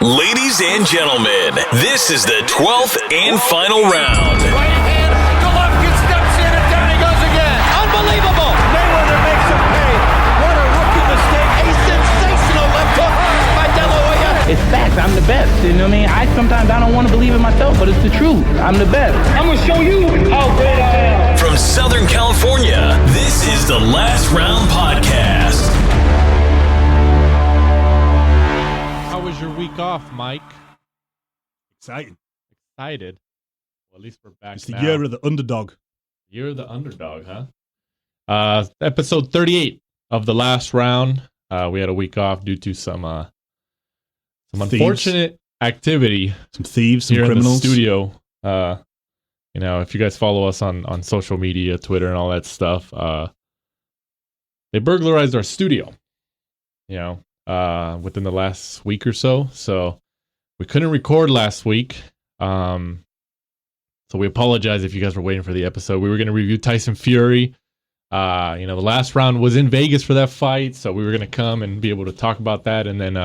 Ladies and gentlemen, this is the 12th and final round. Right hand, Golovkin steps in and down he goes again. Unbelievable. Mayweather makes him pay. What a rookie mistake. A sensational left hook by De La Hoya. It's facts. I'm the best. You know what I mean? Sometimes I don't want to believe it myself, but it's the truth. I'm the best. I'm going to show you how great I am. From Southern California, this is the Last Round Podcast. Your week off, Mike? Exciting. Excited. Well, at least we're back. It's the year of the underdog. Year of the underdog, huh? Episode 38 of the last round. We had a week off due to some unfortunate activity. Some thieves, some here criminals. In the studio. You know, if you guys follow us on social media, Twitter, and all that stuff, they burglarized our studio. You know. Within the last week or so we couldn't record last week, so we apologize if you guys were waiting for the episode. We were going to review Tyson Fury. The last round was in Vegas for that fight, so we were going to come and be able to talk about that, and then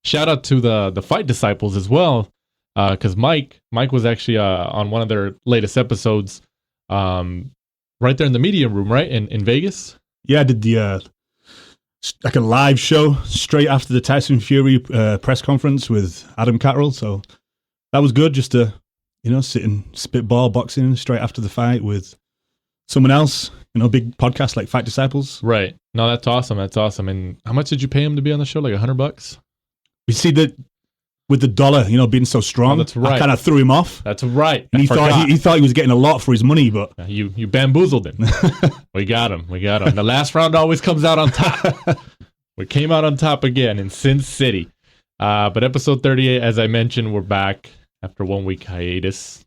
shout out to the Fight Disciples as well, because Mike was actually on one of their latest episodes, right there in the media room, right in Vegas. Yeah, I did the like a live show straight after the Tyson Fury press conference with Adam Catterall. So that was good, just to, sit and spitball boxing straight after the fight with someone else, big podcast like Fight Disciples. Right. No, that's awesome. That's awesome. And how much did you pay him to be on the show? Like $100? We see that with the dollar, being so strong, that's right. I kind of threw him off. That's right. And he thought he was getting a lot for his money, but you bamboozled him. We got him. The last round always comes out on top. We came out on top again in Sin City. But episode 38, as I mentioned, we're back after 1 week hiatus,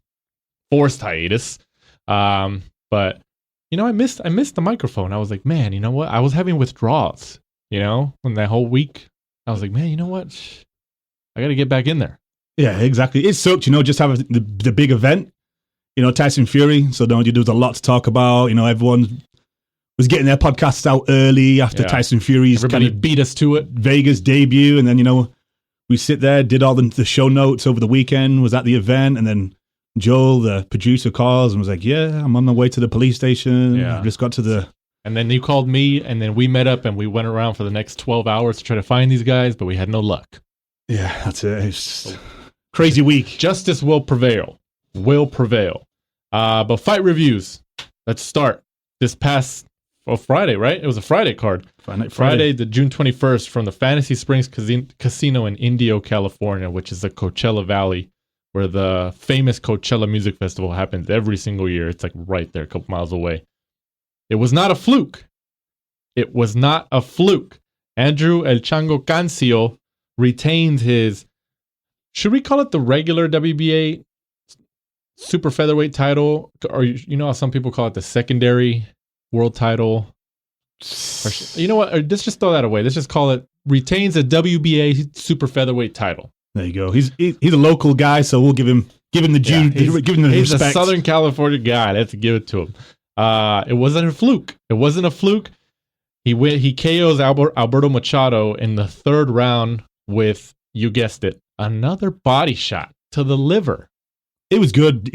forced hiatus. But I missed the microphone. I was like, man, you know what? I was having withdrawals. In that whole week, I was like, man, you know what? I got to get back in there. Yeah, exactly. It sucked, just having the big event, Tyson Fury. So there was a lot to talk about. Everyone was getting their podcasts out early after Tyson Fury's everybody beat us to it. Vegas debut. And then, we sit there, did all the show notes over the weekend, was at the event. And then Joel, the producer, calls and was like, yeah, I'm on the way to the police station. Yeah. I just got to the... And then you called me, and then we met up, and we went around for the next 12 hours to try to find these guys, but we had no luck. Yeah, that's it. It's just crazy week. Justice will prevail. But fight reviews. Let's start. This past Friday, right? It was a Friday card. Friday, the June 21st, from the Fantasy Springs Casino in Indio, California, which is the Coachella Valley, where the famous Coachella Music Festival happens every single year. It's like right there, a couple miles away. It was not a fluke. Andrew El Chango Cancio retained his, should we call it the regular WBA super featherweight title? Or how some people call it the secondary world title? Or, you know what? Or let's just throw that away. Let's just call it retains a WBA super featherweight title. There you go. He's a local guy, so we'll give him the due, give him the he's respect. He's a Southern California guy. Let's give it to him. It wasn't a fluke. He KOs Alberto Machado in the third round with, you guessed it, another body shot to the liver. It was good,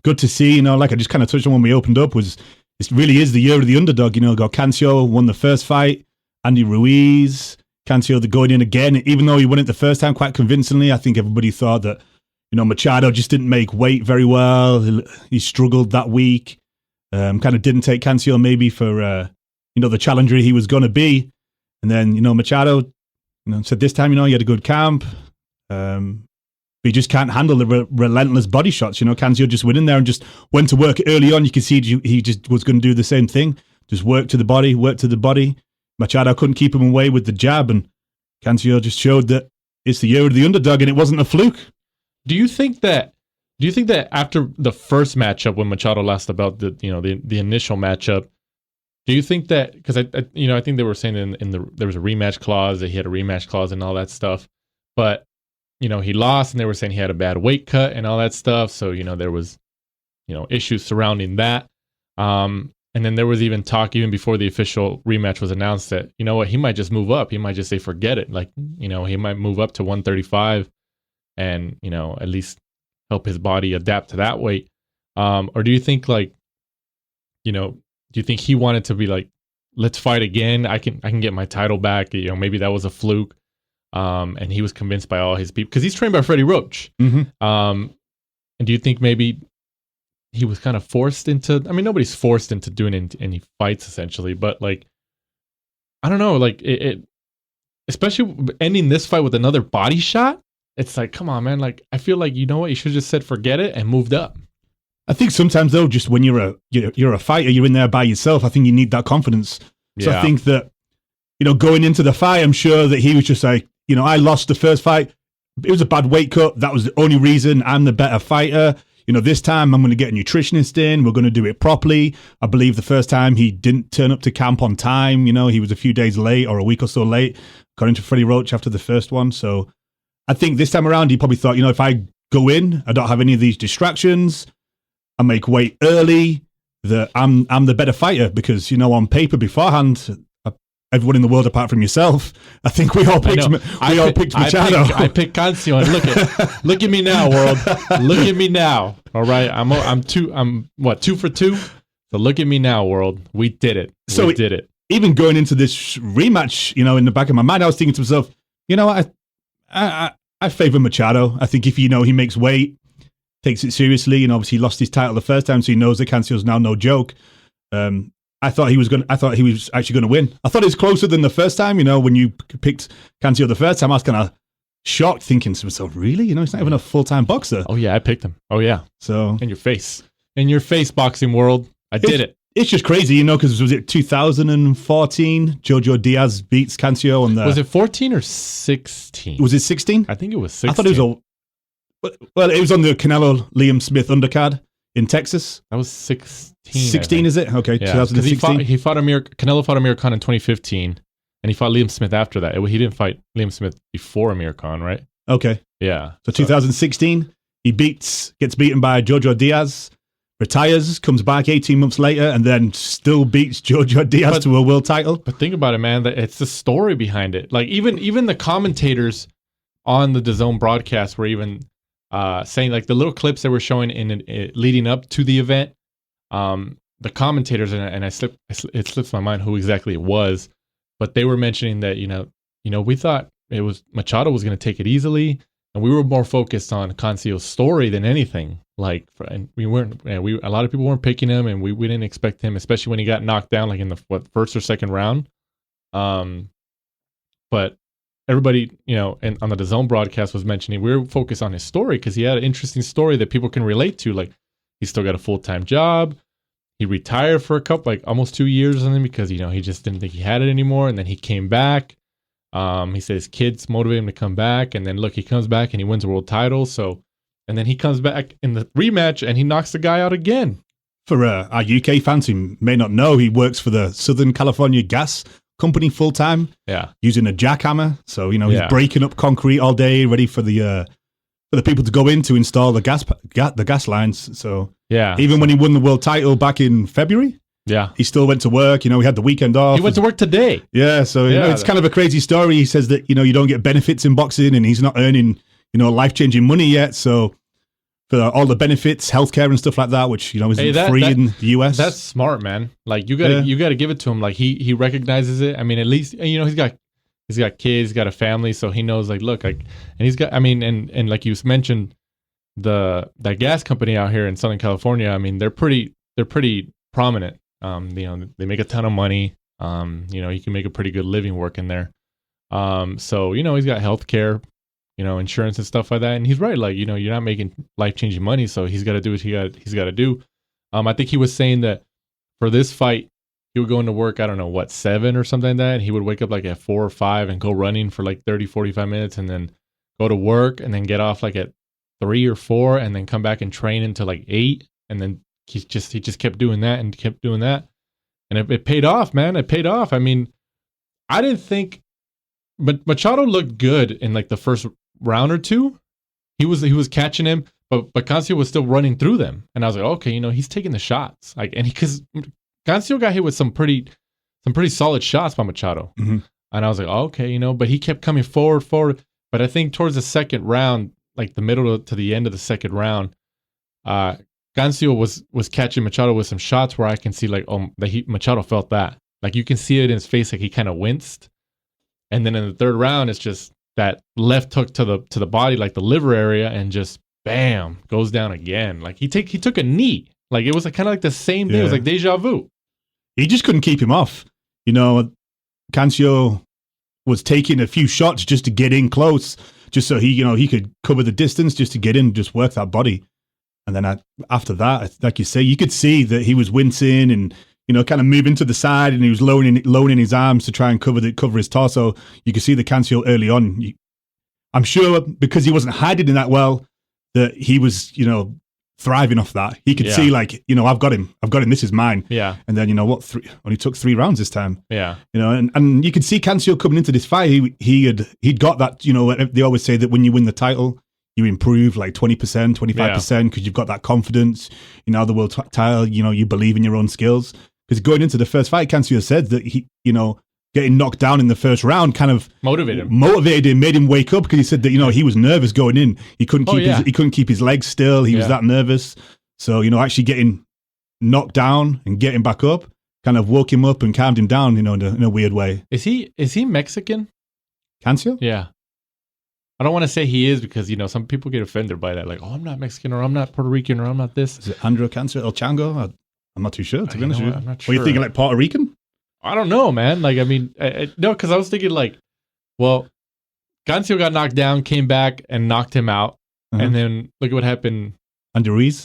good to see, like I just kind of touched on when we opened up, was this really is the year of the underdog. Got Cancio won the first fight, Andy Ruiz, Cancio going in again, even though he won it the first time quite convincingly. I think everybody thought that, Machado just didn't make weight very well. He struggled that week, kind of didn't take Cancio maybe for, the challenger he was going to be. And then, Machado, said this time, he had a good camp. But he just can't handle the relentless body shots. Cancio just went in there and just went to work early on. You could see he just was going to do the same thing. Just work to the body. Machado couldn't keep him away with the jab, and Cancio just showed that it's the year of the underdog, and it wasn't a fluke. Do you think that after the first matchup, when Machado lost about the initial matchup, do you think that, because I think they were saying there was a rematch clause, that he had a rematch clause and all that stuff, but he lost, and they were saying he had a bad weight cut and all that stuff. So, there was, issues surrounding that. And then there was even talk, even before the official rematch was announced, that, he might just move up. He might just say, forget it. Like, he might move up to 135. and, at least help his body adapt to that weight? Or do you think do you think he wanted to be like, let's fight again. I can get my title back. Maybe that was a fluke. And he was convinced by all his people because he's trained by Freddie Roach. Mm-hmm. And do you think maybe he was kind of forced into, nobody's forced into doing any fights essentially, but like, I don't know, like it especially ending this fight with another body shot. It's like, come on, man. Like, I feel like, you know what? You should have just said, forget it and moved up. I think sometimes though, just when you're a fighter, you're in there by yourself. I think you need that confidence. So I think that, going into the fight, I'm sure that he was just like, I lost the first fight. It was a bad weight cut. That was the only reason. I'm the better fighter. This time I'm going to get a nutritionist in. We're going to do it properly. I believe the first time he didn't turn up to camp on time. He was a few days late or a week or so late, according to Freddie Roach after the first one. So I think this time around, he probably thought, if I go in, I don't have any of these distractions, I make weight early, that I'm the better fighter because, on paper beforehand, everyone in the world apart from yourself, I think we all picked Machado. I picked Cancio, and look at me now, world. Look at me now. All right, I'm 2 for 2. So look at me now, world. We did it. We did it. Even going into this rematch, in the back of my mind, I was thinking to myself, I favor Machado. I think if he makes weight, takes it seriously, and obviously he lost his title the first time, so he knows that Cancio's now no joke. I thought he was actually going to win. I thought it was closer than the first time. When you picked Cancio the first time, I was kind of shocked, thinking to myself, really? He's not even a full-time boxer. Oh yeah, I picked him. Oh yeah. So in your face, boxing world. I did it. It's just crazy, because was it 2014? Jojo Diaz beats Cancio on the. Was it 14 or 16? Was it 16? I think it was 16. I thought it was it was on the Canelo Liam Smith undercard in Texas. That was 16. 16 is it? Okay, yeah, 2016. Canelo fought Amir Khan in 2015, and he fought Liam Smith after that. He didn't fight Liam Smith before Amir Khan, right? Okay. Yeah. So 2016, he gets beaten by Jojo Diaz, retires, comes back 18 months later, and then still beats Jojo Diaz to a world title. But think about it, man. It's the story behind it. Like even the commentators on the DAZN broadcast were even saying, like, the little clips they were showing in leading up to the event. The commentators, and it slips my mind who exactly it was, but they were mentioning that we thought it was Machado was going to take it easily, and we were more focused on Cancio's story than anything. Like, and we weren't, a lot of people weren't picking him, and we didn't expect him, especially when he got knocked down, like in the first or second round. But everybody, and on the DAZN broadcast was mentioning we were focused on his story because he had an interesting story that people can relate to. Like, he's still got a full-time job. He retired for almost 2 years on him because, he just didn't think he had it anymore. And then he came back. He said his kids motivated him to come back. And then look, he comes back and he wins a world title. And then he comes back in the rematch and he knocks the guy out again. For our UK fans who may not know, he works for the Southern California Gas Company full-time. Yeah. Using a jackhammer. So, he's breaking up concrete all day, ready for the people to go in to install the gas lines. So even when he won the world title back in February, he still went to work. He had the weekend off. He went to work today. Yeah, so it's kind of a crazy story. He says that you don't get benefits in boxing, and he's not earning life-changing money yet. So for all the benefits, healthcare and stuff like that, which isn't free in the US. That's smart, man. Like, you gotta give it to him. Like, he recognizes it. I mean, at least he's got kids, he's got a family, so he knows, like, look, and he's got, and like you mentioned, that gas company out here in Southern California, I mean, they're pretty prominent. They make a ton of money. You can make a pretty good living working there. So, he's got healthcare, insurance and stuff like that. And he's right, like, you're not making life-changing money, so he's got to do what he's got to do. I think he was saying that for this fight, he would go into work, I don't know, 7 or something like that. And he would wake up like at 4 or 5 and go running for like 30, 45 minutes and then go to work and then get off like at 3 or 4 and then come back and train until like 8. And then he just kept doing that and kept doing that. And it paid off, man. It paid off. I mean, I didn't think, but Machado looked good in like the first round or two. He was catching him, but Cancio was still running through them. And I was like, okay, he's taking the shots. Like, and because Cancio got hit with some pretty solid shots by Machado. Mm-hmm. And I was like, okay, but he kept coming forward. But I think towards the second round, like the middle to the end of the second round, Cancio was catching Machado with some shots where I can see like, Machado felt that. Like you can see it in his face, like he kind of winced. And then in the third round, it's just that left hook to the body, like the liver area, and just bam, goes down again. Like he took a knee. Like it was kind of like the same thing. It was like deja vu. He just couldn't keep him off. Cancio was taking a few shots just to get in close, just so he could cover the distance, just to get in, just work that body. And then after that, like you say, you could see that he was wincing and kind of moving to the side, and he was lowering his arms to try and cover his torso. You could see the Cancio early on. I'm sure because he wasn't hiding in that well, that he was thriving off that. He could see like I've got him. This is mine. Yeah. And then only took 3 rounds this time. Yeah. And you could see Cancio coming into this fight. He'd got that. They always say that when you win the title, you improve like 20%, 25% because you've got that confidence. The world title. You believe in your own skills. Because going into the first fight, Cancio said that he, getting knocked down in the first round kind of motivated him, made him wake up, because he said that he was nervous going in. He couldn't keep his legs still. He was that nervous. So actually getting knocked down and getting back up kind of woke him up and calmed him down. In a weird way. Is he Mexican? Cancio? Yeah. I don't want to say he is because some people get offended by that. Like, oh, I'm not Mexican, or I'm not Puerto Rican, or I'm not this. Is it Andrew Cancio El Chango? I'm not too sure, to be honest with you. I'm not sure. Were you thinking like Puerto Rican? I don't know, man. Like, I mean, no, because I was thinking like, well, Cancio got knocked down, came back and knocked him out. And then look at what happened. Andy Ruiz,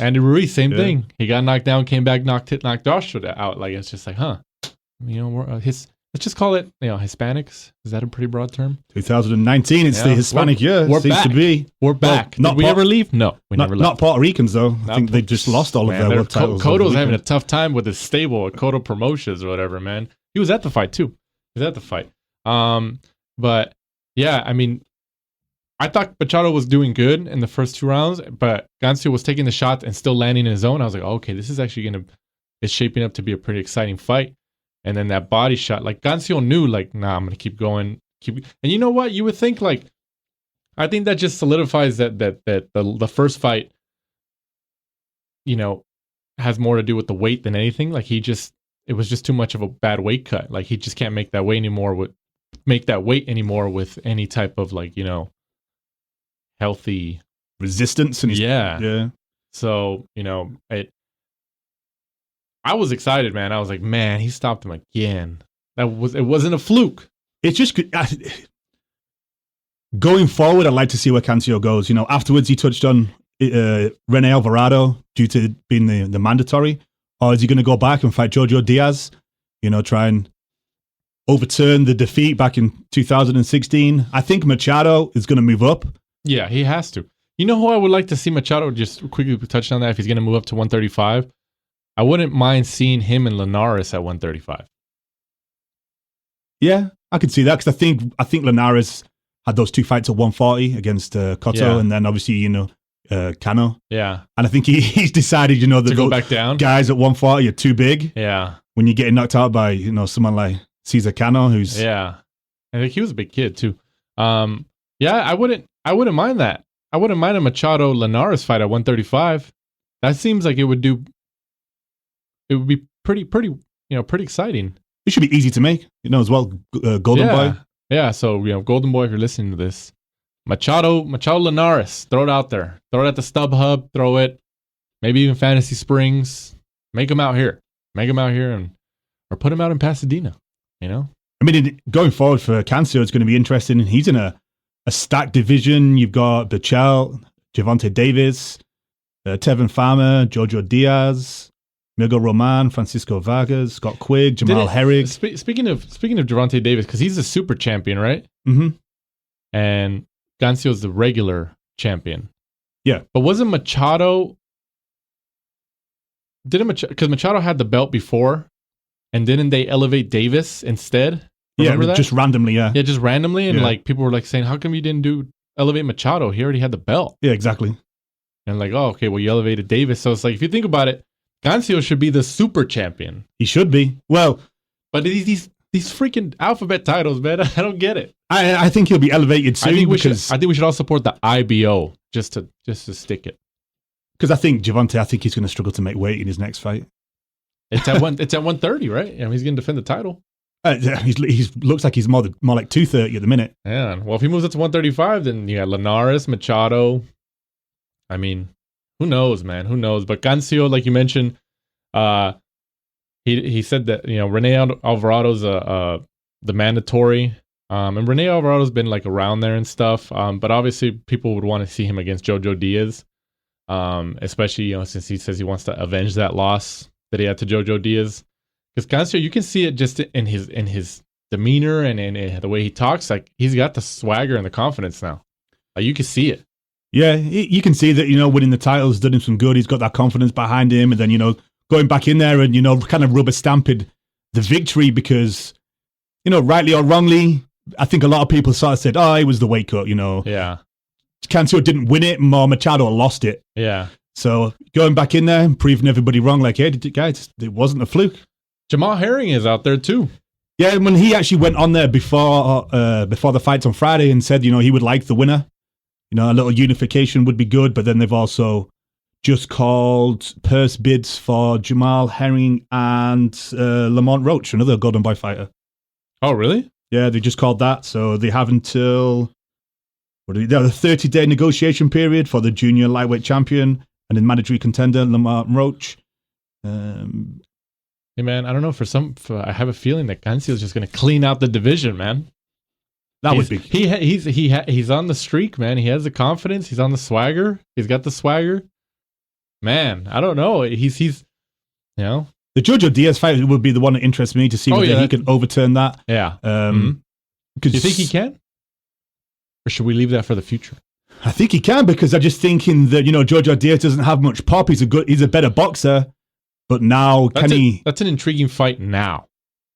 same thing. He got knocked down, came back, knocked Joshua out. Like, it's just like, let's just call it, Hispanics. Is that a pretty broad term? 2019, it's the Hispanic year. We're seems back. To be. We're back. Did we ever leave? No, we never left. Not Puerto Ricans, though. I think they just lost all of their world titles. Cotto's having a tough time with his stable at Cotto Promotions or whatever, man. He was at the fight, too. But, yeah, I mean, I thought Machado was doing good in the first 2 rounds, but Cancio was taking the shots and still landing in his zone. I was like, okay, this is actually it's shaping up to be a pretty exciting fight. And then that body shot, like Cancio knew, like, nah, I'm gonna keep going. And you know what? You would think, like, I think that just solidifies that the first fight, has more to do with the weight than anything. Like it was just too much of a bad weight cut. Like he just can't make that weight anymore with any type of like healthy resistance. And yeah. So I was excited, man. I was like, man, he stopped him again. It wasn't a fluke. It's just going forward. I'd like to see where Cancio goes. Afterwards he touched on Rene Alvarado due to being the mandatory, or is he going to go back and fight Jojo Diaz? Try and overturn the defeat back in 2016. I think Machado is going to move up. Yeah, he has to. You know who I would like to see Machado, just quickly touch on that, if he's going to move up to 135? I wouldn't mind seeing him and Linares at 135. Yeah, I could see that, because I think Linares had those 2 fights at 140 against Cotto, and then obviously Cano. Yeah, and I think he's decided that to go back down. Guys at 140 are too big. Yeah, when you're getting knocked out by someone like Cesar Cano, who's I think he was a big kid too. I wouldn't mind that. I wouldn't mind a Machado Linares fight at 135. That seems like it would be pretty exciting. It should be easy to make, as well. Golden Boy. Yeah, so Golden Boy, if you're listening to this, Machado Linares, throw it out there. Throw it at the StubHub, throw it, maybe even Fantasy Springs. Make him out here, or put him out in Pasadena, I mean, going forward for Cancio, it's going to be interesting. He's in a stacked division. You've got Berchelt, Gervonta Davis, Tevin Farmer, Jojo Diaz, Miguel Roman, Francisco Vargas, Scott Quigg, Jamal Herrig. Speaking of Gervonta Davis, because he's a super champion, right? Mm-hmm. And Cancio's the regular champion. Yeah. But wasn't Machado... Because Machado had the belt before, and didn't they elevate Davis instead? Remember that? Just randomly, yeah. Yeah, just randomly, and like people were like saying, how come you didn't elevate Machado? He already had the belt. Yeah, exactly. And like, oh, okay, well, you elevated Davis. So it's like, if you think about it, Cancio should be the super champion. He should be. Well, but these freaking alphabet titles, man, I don't get it. I think he'll be elevated soon. I think we should all support the IBO. just to stick it. Because I think Gervonta, he's going to struggle to make weight in his next fight. It's at 130, right? I mean, he's going to defend the title. He looks like he's more like 230 at the minute. Yeah. Well, if he moves up to 135, then you got Linares, Machado. I mean, who knows, man? Who knows? But Cancio, like you mentioned, he said that Rene Alvarado's the mandatory, and Rene Alvarado's been like around there and stuff. But obviously, people would want to see him against Jojo Diaz, especially since he says he wants to avenge that loss that he had to Jojo Diaz. Because Cancio, you can see it just in his demeanor and in the way he talks. Like, he's got the swagger and the confidence now. Like, you can see it. Yeah, you can see that, winning the title's done him some good. He's got that confidence behind him. And then, going back in there and, kind of rubber stamping the victory because, rightly or wrongly, I think a lot of people sort of said, it was the weight cut, Yeah. Cancio didn't win it, Machado lost it. Yeah. So going back in there and proving everybody wrong, like, hey, guys, it wasn't a fluke. Jamal Herring is out there too. Yeah, when he actually went on there before the fights on Friday and said, he would like the winner. A little unification would be good, but then they've also just called purse bids for Jamal Herring and Lamont Roach, another Golden Boy fighter. Oh, really? Yeah, they just called that. So they have until the 30-day negotiation period for the junior lightweight champion and the mandatory contender, Lamont Roach. Hey, man, I don't know. I have a feeling that Cancio is just going to clean out the division, man. Would be. He's on the streak, man. He has the confidence. He's on the swagger. He's got the swagger. Man, I don't know. He's The Jojo Diaz fight would be the one that interests me to see whether he can overturn that. Yeah. Do you think he can? Or should we leave that for the future? I think he can because I'm just thinking that, Jojo Diaz doesn't have much pop. He's a better boxer. But now, that's an intriguing fight now.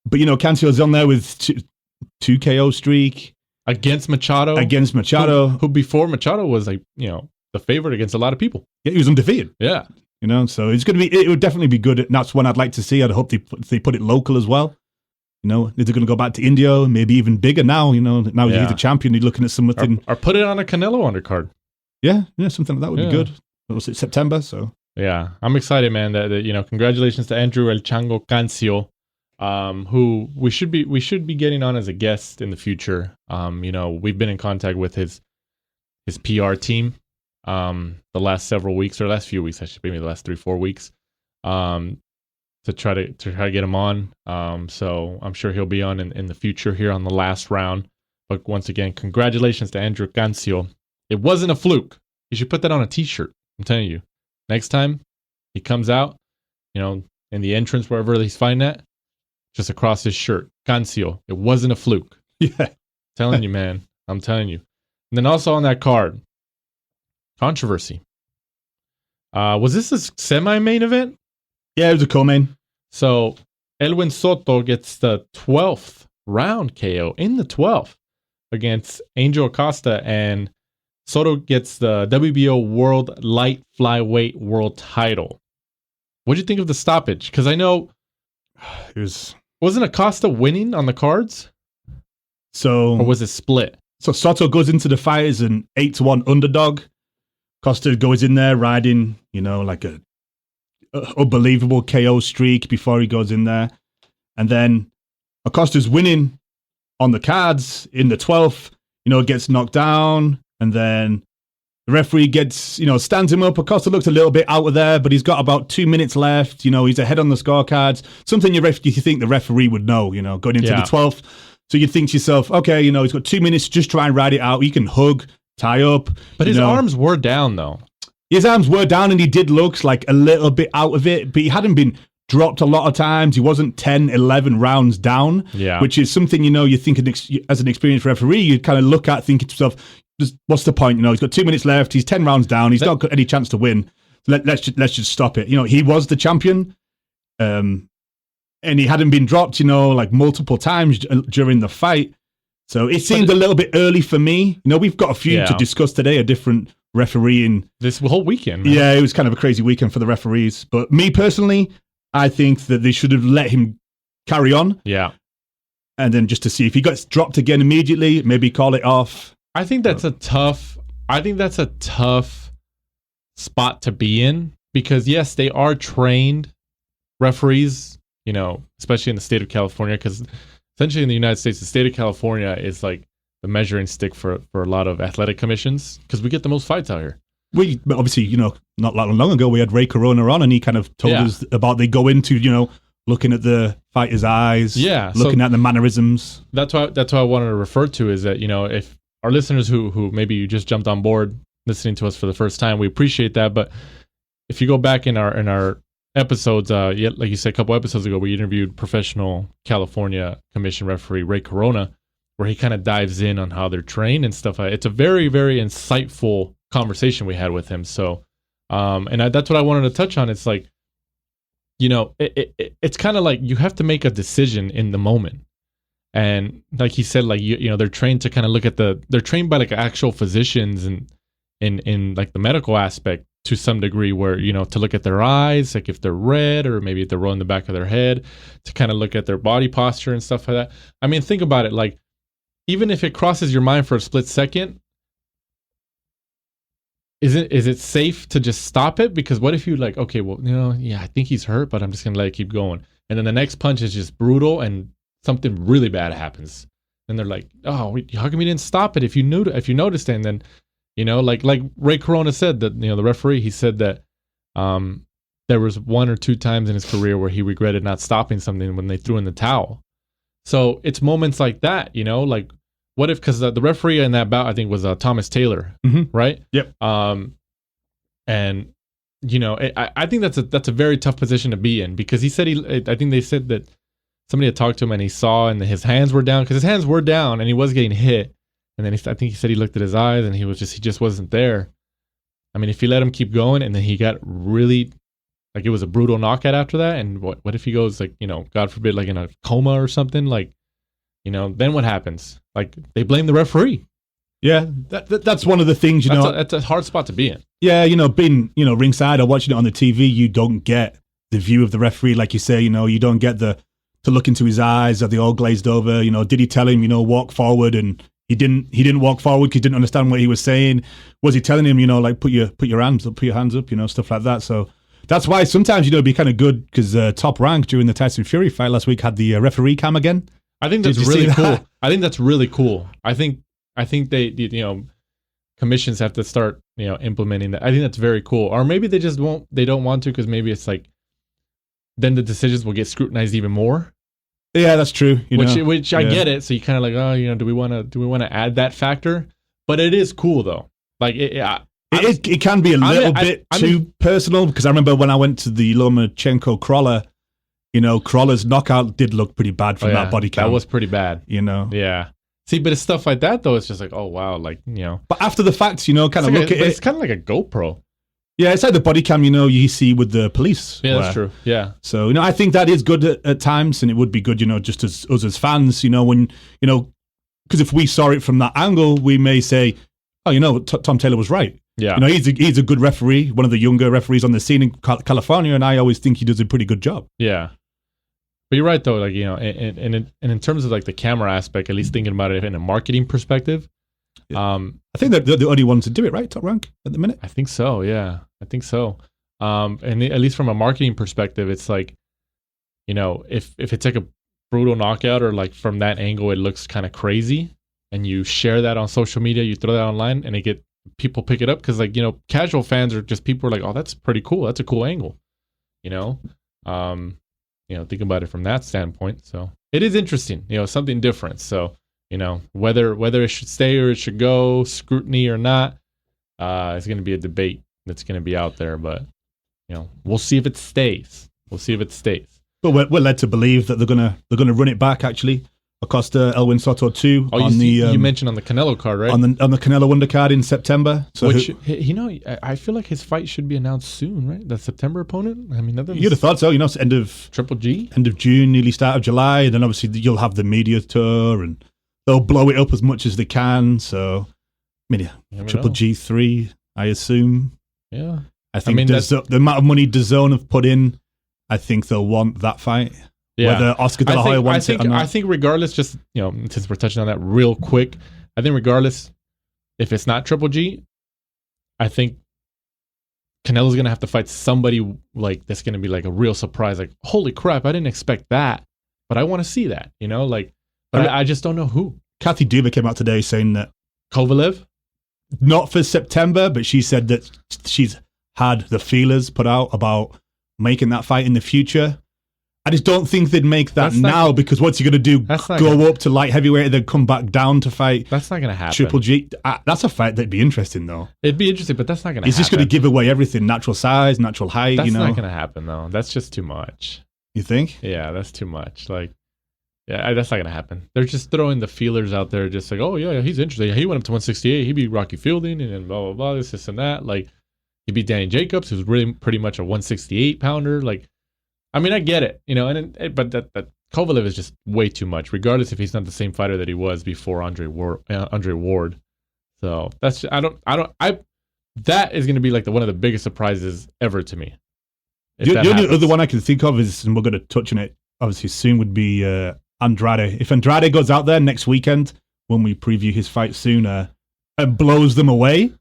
But, Cancio's on there with two KO streak. Against Machado. Who before Machado was like, the favorite against a lot of people. Yeah, he was undefeated. Yeah. So it would definitely be good. And that's one I'd like to see. I'd hope they put it local as well. If they're going to go back to India, maybe even bigger now, now he's a champion, you're looking at something. Or put it on a Canelo undercard. Yeah, something like that would be good. What was it, September? So. Yeah, I'm excited, man. That congratulations to Andrew El Chango Cancio, who we should be getting on as a guest in the future. We've been in contact with his PR team, the last several weeks or last few weeks, maybe the last 3-4 weeks, to try to get him on. So I'm sure he'll be on in the future here on the last round. But once again, congratulations to Andrew Cancio. It wasn't a fluke. You should put that on a T-shirt. I'm telling you. Next time he comes out, in the entrance, wherever he's fighting at, just across his shirt, Cancio, it wasn't a fluke. Yeah. Telling you, man. I'm telling you. And then also on that card, controversy. Was this a semi-main event? Yeah, it was a co-main. So Elwin Soto gets the 12th round KO in the 12th against Angel Acosta, and Soto gets the WBO World Light Flyweight World Title. What do you think of the stoppage? Because I know wasn't Acosta winning on the cards? Or was it split? So Soto goes into the fight as an 8-1 underdog. Acosta goes in there riding, like a unbelievable KO streak before he goes in there. And then Acosta's winning on the cards in the 12th, gets knocked down. And then the referee stands him up. Acosta looks a little bit out of there, but he's got about 2 minutes left. He's ahead on the scorecards. Something you think the referee would know, going into the 12th. So you think to yourself, okay, he's got 2 minutes, just try and ride it out. He can hug, tie up. But his arms were down, though. His arms were down, and he did look like a little bit out of it, but he hadn't been dropped a lot of times. He wasn't 10, 11 rounds down, which is something, you think as an experienced referee, you kind of look at thinking to yourself, what's the point? He's got 2 minutes left. He's 10 rounds down. He's not got any chance to win. Let's just stop it. He was the champion, and he hadn't been dropped, multiple times during the fight. So it seemed a little bit early for me. We've got a few to discuss today, a different refereeing. This whole weekend, man. Yeah, it was kind of a crazy weekend for the referees. But me personally, I think that they should have let him carry on. Yeah. And then just to see if he gets dropped again immediately, maybe call it off. I think that's a tough I think that's a tough spot to be in because yes, they are trained referees, especially in the state of California, because essentially in the United States, the state of California is like the measuring stick for a lot of athletic commissions because we get the most fights out here. We obviously, not long ago, we had Ray Corona on, and he kind of told us about they go into, looking at the fighter's eyes, looking at the mannerisms. That's what I wanted to refer to is that, if our listeners who maybe you just jumped on board listening to us for the first time, we appreciate that. But if you go back in our episodes, like you said a couple episodes ago, we interviewed professional California commission referee Ray Corona, where he kind of dives in on how they're trained and stuff. It's a very, very insightful conversation we had with him. So, that's what I wanted to touch on. It's like, it's kind of like you have to make a decision in the moment. And like he said, like, they're trained to kind of look at they're trained by like actual physicians and in like the medical aspect to some degree where, to look at their eyes, like if they're red or maybe if they're rolling the back of their head, to kind of look at their body posture and stuff like that. I mean, think about it. Like, even if it crosses your mind for a split second, is it safe to just stop it? Because what if you like, okay, well, I think he's hurt, but I'm just going to let it keep going. And then the next punch is just brutal and something really bad happens. And they're like, oh, how come you didn't stop it if you noticed it? And then, like Ray Corona said that, the referee, he said that there was 1 or 2 times in his career where he regretted not stopping something when they threw in the towel. So it's moments like that, like what if, because the referee in that bout, I think was Thomas Taylor, right? Yep. And I think that's a very tough position to be in because he said I think they said that somebody had talked to him and he saw and his hands were down because his hands were down and he was getting hit. And then I think he said he looked at his eyes and he just wasn't there. I mean, if you let him keep going and then he got really, like it was a brutal knockout after that. And what if he goes like, God forbid, like in a coma or something, like, then what happens? Like they blame the referee. Yeah, that's one of the things, that's a hard spot to be in. Yeah, being, ringside or watching it on the TV, you don't get the view of the referee. Like you say, you don't get to look into his eyes. Are they all glazed over? Did he tell him, walk forward? And he didn't walk forward because he didn't understand what he was saying. Was he telling him, like put your hands up, stuff like that. So that's why sometimes, it'd be kind of good because Top Rank during the Tyson Fury fight last week had the referee cam again. I think that's really cool. I think that's really cool. I think they, commissions have to start, implementing that. I think that's very cool. Or maybe they just they don't want to because maybe it's like, then the decisions will get scrutinized even more. Yeah, that's true. Which I get it. So you kind of like, oh, do we want to add that factor? But it is cool though. Like it can be a little bit too personal because I remember when I went to the Lomachenko Crawler, Crawler's knockout did look pretty bad from that body count. That was pretty bad. Yeah. See, but it's stuff like that though. It's just like, oh wow, like But after the fact, kind of look at it. It's kind of like a GoPro. Yeah, it's like the body cam, you see with the police. Yeah, that's true. Yeah. So, I think that is good at times, and it would be good, just as us as fans, when, because if we saw it from that angle, we may say, oh, Tom Taylor was right. Yeah. He's a good referee, one of the younger referees on the scene in California, and I always think he does a pretty good job. Yeah. But you're right, though, like, and in terms of like the camera aspect, at least thinking about it in a marketing perspective, I think they're the only ones to do it, right? Top Rank at the minute. I think so. Yeah, I think so. And at least from a marketing perspective, it's like, if it's like a brutal knockout or like from that angle, it looks kind of crazy, and you share that on social media, you throw that online, and people pick it up because like casual fans are just people are like, oh, that's pretty cool. That's a cool angle. Think about it from that standpoint. So it is interesting. Something different. So. Whether it should stay or it should go, scrutiny or not, it's going to be a debate that's going to be out there. But we'll see if it stays. But we're led to believe that they're gonna run it back. Actually, Acosta, Elwin, Soto 2 on you mentioned on the Canelo card, right? On the Canelo undercard in September. So I feel like his fight should be announced soon, right? The September opponent. I mean, you'd have thought so. It's end of Triple G, end of June, nearly start of July. And then obviously you'll have the media tour and they'll blow it up as much as they can. So, Triple G3, I assume. Yeah. I think the amount of money DAZN have put in, I think they'll want that fight. Yeah. Whether Oscar De La Hoya wants it or not. I think regardless, just, since we're touching on that real quick, I think regardless, if it's not Triple G, I think Canelo's going to have to fight somebody like that's going to be like a real surprise. Like, holy crap, I didn't expect that, but I want to see that, you know, like, but I just don't know who. Kathy Duba came out today saying that Kovalev? Not for September, but she said that she's had the feelers put out about making that fight in the future. I just don't think they'd make that now because what's he going to do? Go up to light heavyweight and then come back down to fight? That's not going to happen. Triple G. That's a fight that'd be interesting, though. It'd be interesting, but that's not going to happen. He's just going to give away everything. Natural size, natural height, That's you know? not going to happen, though. That's just too much. You think? Yeah, that's too much. Like, yeah, that's not going to happen. They're just throwing the feelers out there just like, oh, yeah, he's interesting. He went up to 168. He beat Rocky Fielding and then blah, blah, blah, this and that. Like, he beat Danny Jacobs, who's really pretty much a 168 pounder. Like, I mean, I get it, you know, but that Kovalev is just way too much, regardless if he's not the same fighter that he was before Andre Ward. So that's that is going to be like one of the biggest surprises ever to me. The only other one I can think of is, and we're going to touch on it obviously soon, would be Andrade. If Andrade goes out there next weekend when we preview his fight sooner and blows them away,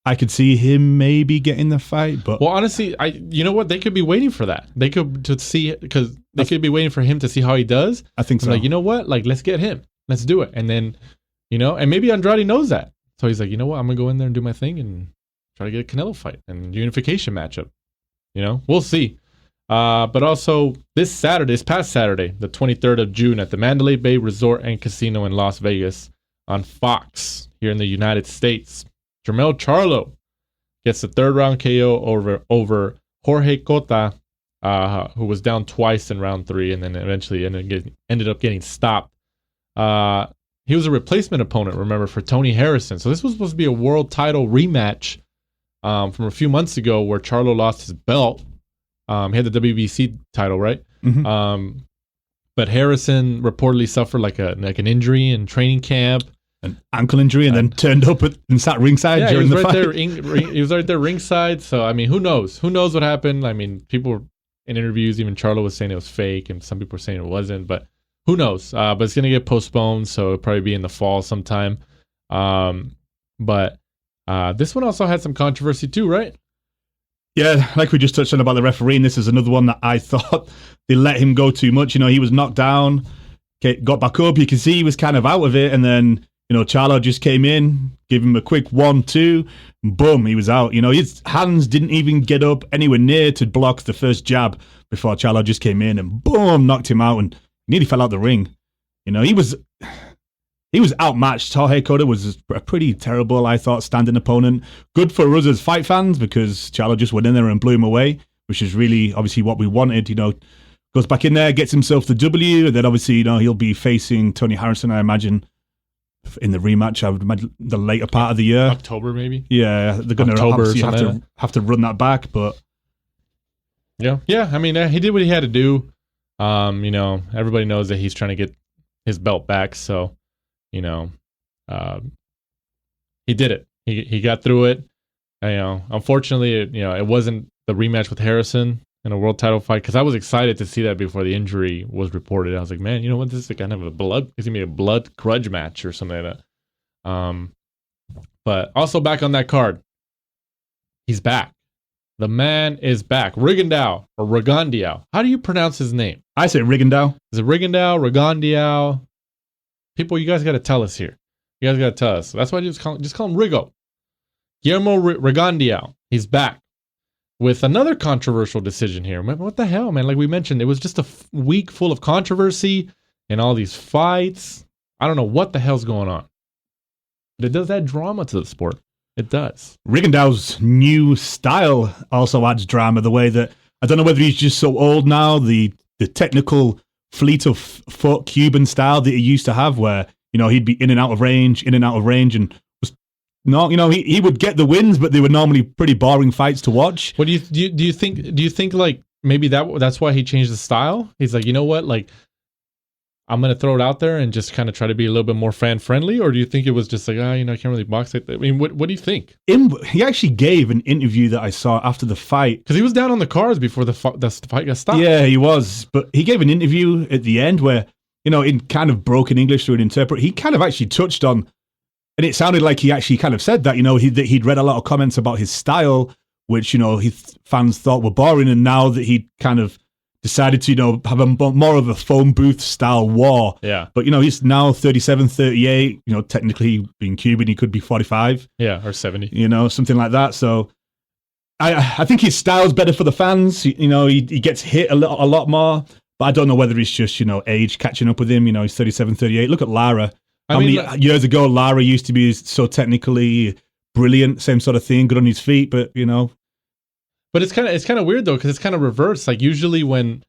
I could see him maybe getting the fight, but well, honestly, you know what? They could be waiting for that. They could could be waiting for him to see how he does. I think so. Like, you know what? Like, let's get him. Let's do it. And then, you know, and maybe Andrade knows that. So he's like, you know what? I'm gonna go in there and do my thing and try to get a Canelo fight and unification matchup. You know, we'll see. But also this past Saturday, the 23rd of June, at the Mandalay Bay Resort and Casino in Las Vegas on Fox here in the United States. Jermell Charlo gets the third round KO over Jorge Cota, who was down twice in round 3 and then eventually ended up getting stopped. He was a replacement opponent, remember, for Tony Harrison. So this was supposed to be a world title rematch from a few months ago where Charlo lost his belt. He had the WBC title, right? Mm-hmm. But Harrison reportedly suffered like an injury in training camp. An ankle injury, and then turned up and sat ringside during the fight. He was right there ringside. So, I mean, who knows? Who knows what happened? I mean, people in interviews, even Charlo was saying it was fake, and some people were saying it wasn't. But who knows? But it's going to get postponed, so it'll probably be in the fall sometime. But this one also had some controversy too, right? Yeah, like we just touched on about the referee, and this is another one that I thought they let him go too much. You know, he was knocked down, got back up. You can see he was kind of out of it, and then, you know, Charlo just came in, gave him a quick 1-2, and boom, he was out. You know, his hands didn't even get up anywhere near to block the first jab before Charlo just came in and boom, knocked him out and nearly fell out the ring. You know, he was outmatched. Jorge Cota was a pretty terrible, I thought, standing opponent. Good for us as fight fans because Charlo just went in there and blew him away, which is really obviously what we wanted. You know, goes back in there, gets himself the W, and then obviously, you know, he'll be facing Tony Harrison, I imagine, in the rematch. I would imagine the later part of the year, October maybe. Yeah, they're going to have to run that back, but yeah. I mean, he did what he had to do. You know, everybody knows that he's trying to get his belt back, so you know, he did it. He got through it. You know, unfortunately, it wasn't the rematch with Harrison in a world title fight, because I was excited to see that before the injury was reported. I was like, man, you know what? This is kind of it's gonna be a blood grudge match or something like that. But also back on that card, he's back. The man is back. Rigondeaux or Rigondeaux. How do you pronounce his name? I say Rigondeaux. Is it Rigondeaux, Rigondeaux? People, you guys got to tell us here. You guys got to tell us. That's why I just call him Rigo. Guillermo Rigondeaux. He's back with another controversial decision here. What the hell, man? Like we mentioned, it was just a week full of controversy and all these fights. I don't know what the hell's going on. But it does add drama to the sport. It does. Rigondeaux's new style also adds drama. The way that, I don't know whether he's just so old now, the technical fleet of foot Cuban style that he used to have, where, you know, he'd be in and out of range, and was not, you know, he would get the wins, but they were normally pretty boring fights to watch. What do you think like maybe that's why he changed the style? He's like, you know what, like, I'm going to throw it out there and just kind of try to be a little bit more fan friendly? Or do you think it was just like, I can't really box it? I mean, what do you think? He actually gave an interview that I saw after the fight. Because he was down on the cards before the fight got stopped. Yeah, he was. But he gave an interview at the end where, you know, in kind of broken English through an interpreter, he kind of actually touched on And it sounded like he actually kind of said that, that he'd read a lot of comments about his style, which, his fans thought were boring. And now that he kind of decided to, have more of a phone booth style war. Yeah. But, he's now 37, 38, technically being Cuban, he could be 45. Yeah, or 70. Something like that. So I think his style's better for the fans. He gets hit a lot more. But I don't know whether it's just, age catching up with him. He's 37, 38. Look at Lara. How many years ago Lara used to be so technically brilliant, same sort of thing, good on his feet, but But it's kind of weird though, because it's kind of reversed. Like usually when,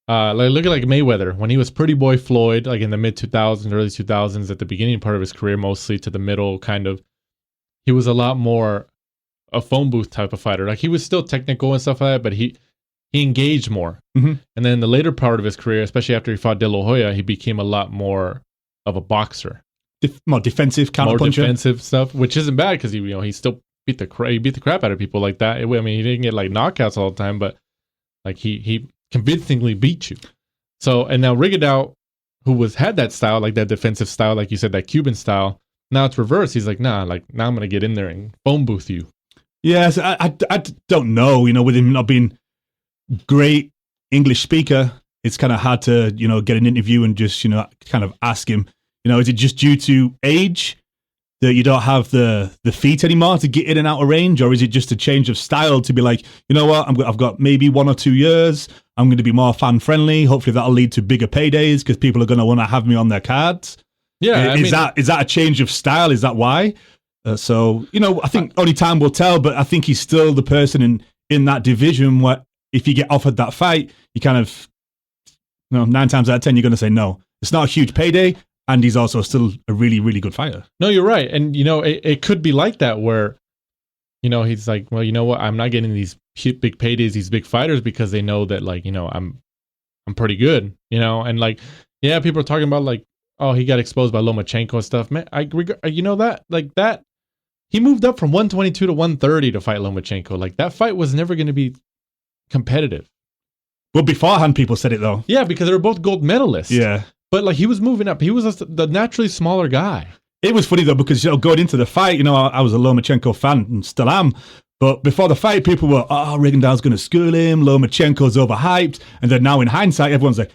look at Mayweather when he was Pretty Boy Floyd, like in the mid 2000s, early 2000s, at the beginning part of his career, mostly to the middle, kind of, he was a lot more a phone booth type of fighter. Like he was still technical and stuff like that, but he engaged more. Mm-hmm. And then the later part of his career, especially after he fought De La Hoya, he became a lot more of a boxer, more defensive, counterpuncher, more defensive stuff, which isn't bad because he still beat the crap out of people like that. I mean, he didn't get like knockouts all the time, but like he convincingly beat you. So, and now Rigondeaux, who had that style, like that defensive style, like you said, that Cuban style. Now it's reversed. He's like, nah, like now I'm gonna get in there and phone booth you. Yes, I don't know. With him not being great English speaker, it's kind of hard to get an interview and just kind of ask him. Is it just due to age that you don't have the feet anymore to get in and out of range, or is it just a change of style to be like, what, I've got maybe 1 or 2 years, I'm going to be more fan friendly. Hopefully that'll lead to bigger paydays because people are going to want to have me on their cards. Yeah, is that a change of style? Is that why? So I think only time will tell. But I think he's still the person in that division where if you get offered that fight, you kind of 9 times out of 10 you're going to say no. It's not a huge payday. And he's also still a really, really good fighter. No, you're right. And, it could be like that where, he's like, well, you know what? I'm not getting these big paydays, these big fighters because they know that, like, I'm pretty good, and like, yeah, people are talking about like, oh, he got exposed by Lomachenko and stuff. Man, that he moved up from 122 to 130 to fight Lomachenko. Like that fight was never going to be competitive. Well, beforehand, people said it though. Yeah, because they were both gold medalists. Yeah. But like he was moving up. He was the naturally smaller guy. It was funny though because going into the fight, I was a Lomachenko fan and still am. But before the fight, people were, Rigondeaux's going to school him. Lomachenko's overhyped. And then now in hindsight, everyone's like,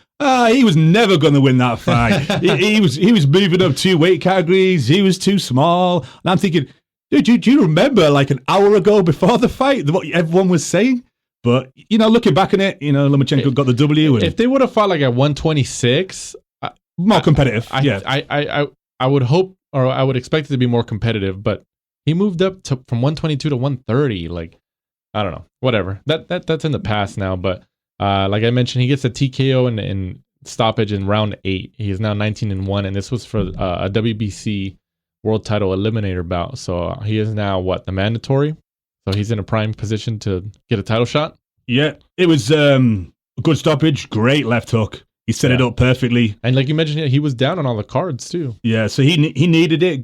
he was never going to win that fight. he was moving up 2 weight categories. He was too small. And I'm thinking, dude, do you remember like an hour ago before the fight what everyone was saying? But looking back on it, Lomachenko got the W. And if they would have fought like at 126. More competitive. I would hope, or I would expect it to be more competitive, but he moved up from 122 to 130. Like, I don't know, whatever. That's in the past now. But like I mentioned, he gets a TKO in stoppage in round 8. He is now 19-1, and this was for a WBC world title eliminator bout. So he is now the mandatory. So he's in a prime position to get a title shot. Yeah, it was a good stoppage. Great left hook. He set it up perfectly. And like you mentioned, he was down on all the cards too. Yeah, so he needed it.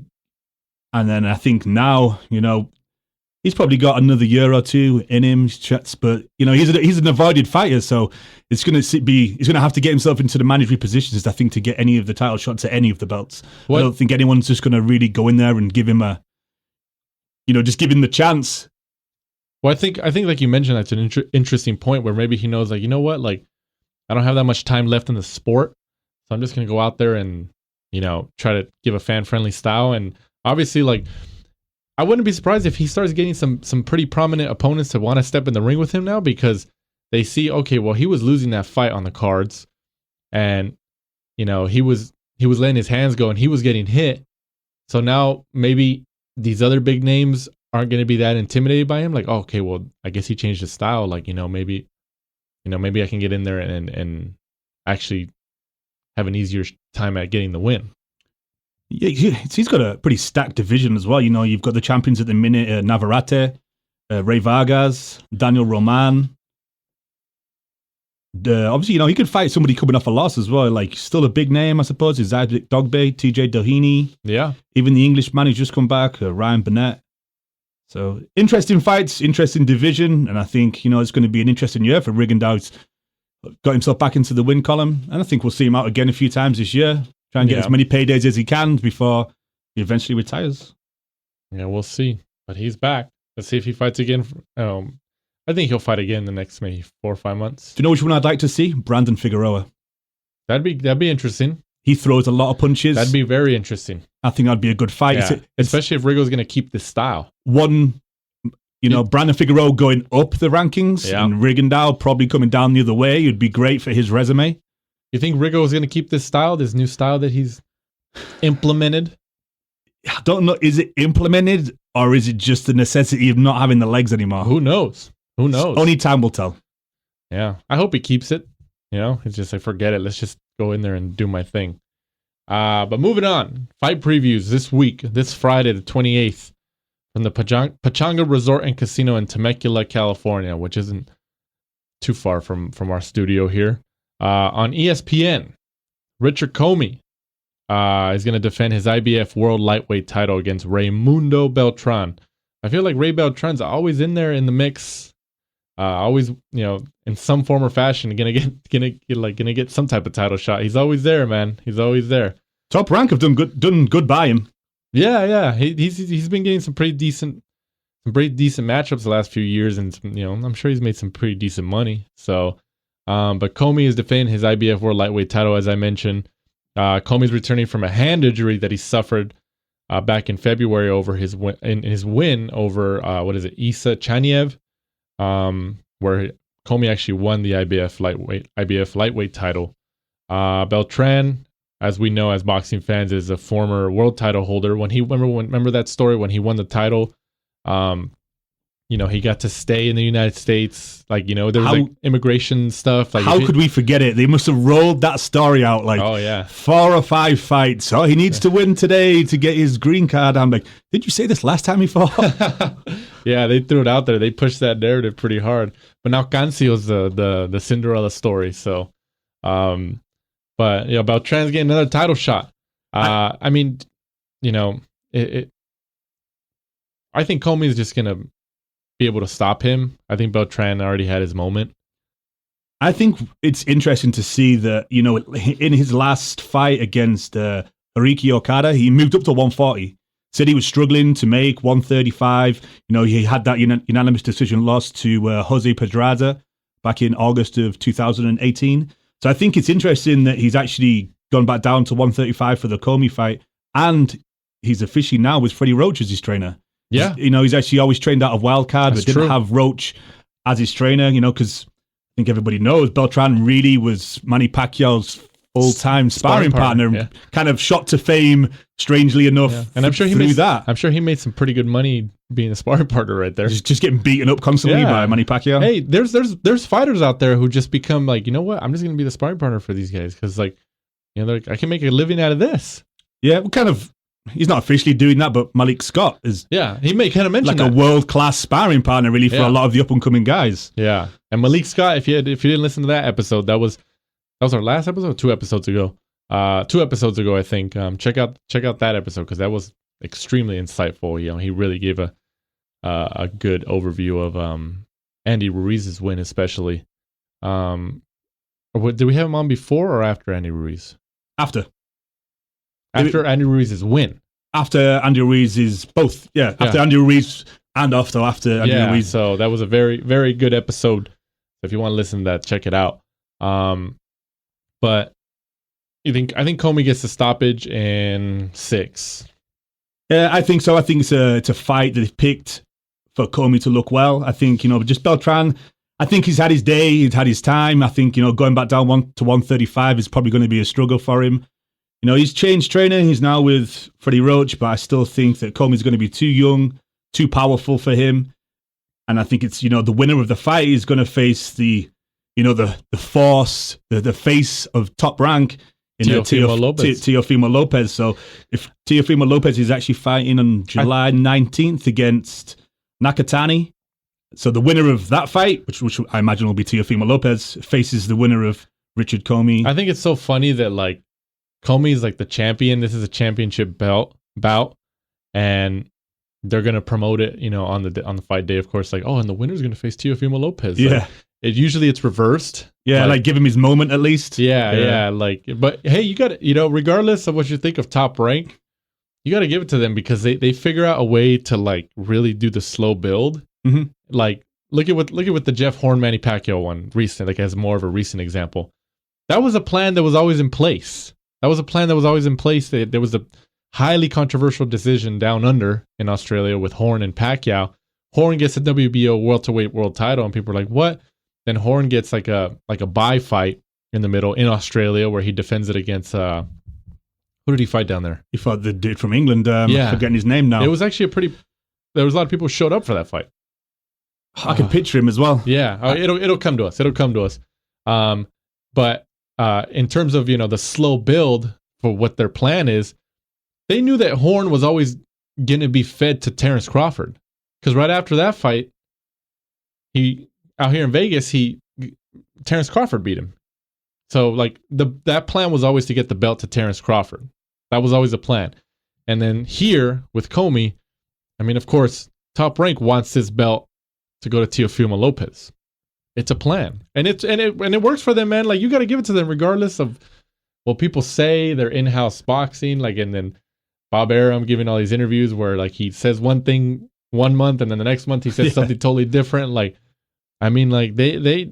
And then I think now, he's probably got another year or 2 in him. But, he's an avoided fighter. So he's going to have to get himself into the mandatory positions, I think, to get any of the title shots at any of the belts. I don't think anyone's just going to really go in there and give him just give him the chance. Well, I think like you mentioned, that's an interesting point where maybe he knows, like, you know what, like, I don't have that much time left in the sport, so I'm just going to go out there and, try to give a fan-friendly style. And obviously, like, I wouldn't be surprised if he starts getting some pretty prominent opponents to want to step in the ring with him now because they see, okay, well, he was losing that fight on the cards, and, he was letting his hands go and he was getting hit. So now maybe these other big names aren't going to be that intimidated by him. Like, oh, okay, well, I guess he changed his style. Like, maybe I can get in there and actually have an easier time at getting the win. Yeah, he's got a pretty stacked division as well. You've got the champions at the minute, Navarrete, Ray Vargas, Daniel Roman. Obviously, he could fight somebody coming off a loss as well. Like, still a big name, I suppose, is Isaac Dogbe, TJ Doheny. Yeah. Even the Englishman who's just come back, Ryan Burnett. So, interesting fights, interesting division, and I think, it's going to be an interesting year for Rigondeaux. Got himself back into the win column, and I think we'll see him out again a few times this year. Try and get as many paydays as he can before, he eventually retires. Yeah, we'll see. But he's back. Let's see if he fights again. I think he'll fight again in the next maybe 4 or 5 months. Do you know which one I'd like to see? Brandon Figueroa. That'd be interesting. He throws a lot of punches. That'd be very interesting. I think that'd be a good fight. Yeah. Especially if Rigo's going to keep this style. Brandon Figueroa going up the rankings and Rigondeaux probably coming down the other way. It'd be great for his resume. You think Rigo is going to keep this new style that he's implemented? I don't know. Is it implemented or is it just the necessity of not having the legs anymore? Who knows? Only time will tell. Yeah. I hope he keeps it. It's just like, forget it. Let's just go in there and do my thing. But moving on. Fight previews this week, this Friday, the 28th, from the Pechanga Resort and Casino in Temecula, California, which isn't too far from our studio here. On ESPN, Richard Commey is going to defend his IBF World Lightweight title against Raymundo Beltran. I feel like Ray Beltran's always in there in the mix, always in some form or fashion gonna get some type of title shot. He's always there, man. He's always there. Top Rank have done good by him. Yeah. He's been getting some pretty decent matchups the last few years, and I'm sure he's made some pretty decent money. So. But Commey is defending his IBF World Lightweight title, as I mentioned. Comey's returning from a hand injury that he suffered back in February over his win over Isa Chaniev, where Commey actually won the IBF lightweight title. Beltran, as we know as boxing fans, is a former world title holder. Remember that story when he won the title. He got to stay in the United States. There was immigration stuff. How could we forget it? They must have rolled that story out 4 or 5 fights. Oh, he needs to win today to get his green card. I'm like, did you say this last time he fought? Yeah, they threw it out there. They pushed that narrative pretty hard. But now Cancio's the Cinderella story. So, Beltran's getting another title shot. I think Commey is just gonna be able to stop him. I think Beltran already had his moment. I think it's interesting to see that, in his last fight against Hiriki Okada, he moved up to 140. Said he was struggling to make 135. He had that unanimous decision loss to Jose Pedraza back in August of 2018. So I think it's interesting that he's actually gone back down to 135 for the Commey fight. And he's officially now with Freddie Roach as his trainer. Yeah. He's actually always trained out of Wildcard, but didn't have Roach as his trainer, because I think everybody knows Beltran really was Manny Pacquiao's full-time sparring partner, kind of shot to fame, strangely enough. Yeah. And I'm sure he made some pretty good money being a sparring partner right there. Just getting beaten up constantly by Manny Pacquiao. Hey, there's fighters out there who just become like, you know what? I'm just going to be the sparring partner for these guys because I can make a living out of this. Yeah, he's not officially doing that, but Malik Scott is. Yeah, he may kind of mention a world-class sparring partner, really, for a lot of the up-and-coming guys. Yeah, and Malik Scott, if you didn't listen to that episode, that was our last episode, 2 episodes ago. 2 episodes ago, I think. Check out that episode because that was extremely insightful. He really gave a good overview of Andy Ruiz's win, especially. Did we have him on before or after Andy Ruiz? After Andy Ruiz's win. After Andy Ruiz's both. Yeah. After Andy Ruiz and after Andy Ruiz. So that was a very, very good episode. So if you want to listen to that, check it out. But I think Commey gets the stoppage in 6. Yeah, I think so. I think it's a fight that is picked for Commey to look well. I think, just Beltran, I think he's had his day, he's had his time. I think, going back down to 135 is probably going to be a struggle for him. He's changed trainer. He's now with Freddie Roach, but I still think that Commey's going to be too young, too powerful for him. And I think it's, the winner of the fight is going to face the force, the face of Top Rank in Teofimo Lopez. So if Teofimo Lopez is actually fighting on July 19th against Nakatani, so the winner of that fight, which I imagine will be Teofimo Lopez, faces the winner of Richard Commey. I think it's so funny that Commey is the champion. This is a championship bout, and they're gonna promote it, on the fight day, of course. And the winner's gonna face Teofimo Lopez. Yeah, usually it's reversed. Yeah, give him his moment at least. Yeah. But hey, you got regardless of what you think of Top Rank, you got to give it to them because they figure out a way to like really do the slow build. Mm-hmm. Like look at what the Jeff Horn Manny Pacquiao one recent, like as more of a recent example. That was a plan that was always in place. There was a highly controversial decision down under in Australia with Horn and Pacquiao. Horn gets a WBO welterweight world title, and people are like, "What?" Then Horn gets like a bye fight in the middle in Australia where he defends it against who did he fight down there? He fought the dude from England. Forgetting his name now. It was actually there was a lot of people who showed up for that fight. I can picture him as well. Yeah, it'll come to us. But in terms of the slow build for what their plan is, they knew that Horn was always going to be fed to Terrence Crawford, because right after that fight, he out here in Vegas, Terrence Crawford beat him. So like that plan was always to get the belt to Terrence Crawford. That was always the plan. And then here with Commey, I mean, of course, Top Rank wants this belt to go to Teofimo Lopez. It's a plan, and it works for them, man. Like, you got to give it to them regardless of what people say. They're in-house boxing, like, and then Bob Arum giving all these interviews where like he says one thing one month and then the next month he says something totally different. Like, I mean, like they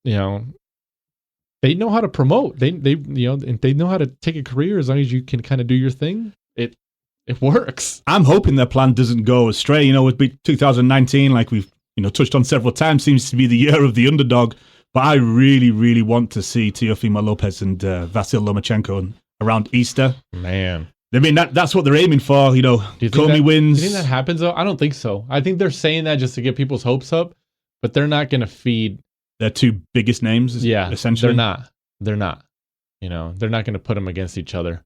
know how to promote. They know how to take a career as long as you can kind of do your thing. It works. I'm hoping their plan doesn't go astray. With 2019, like we've touched on several times, seems to be the year of the underdog. But I really, really want to see Teofimo Lopez and Vasyl Lomachenko around Easter. Man, I mean that's what they're aiming for. Commey wins. Do you think that happens though? I don't think so. I think they're saying that just to get people's hopes up, but they're not going to feed their two biggest names. Yeah, essentially, they're not. They're not going to put them against each other.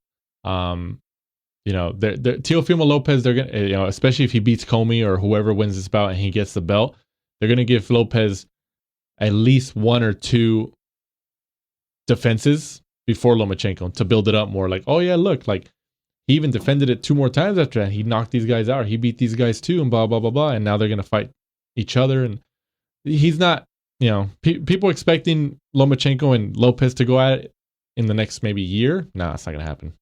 Teofimo Lopez, they're gonna, especially if he beats Commey or whoever wins this bout and he gets the belt, they're gonna give Lopez at least one or two defenses before Lomachenko to build it up more. Like, oh yeah, look, like he even defended it 2 more times after that. He knocked these guys out. He beat these guys too, and blah blah blah blah. And now they're gonna fight each other, and he's not. People expecting Lomachenko and Lopez to go at it in the next maybe year. Nah, it's not gonna happen.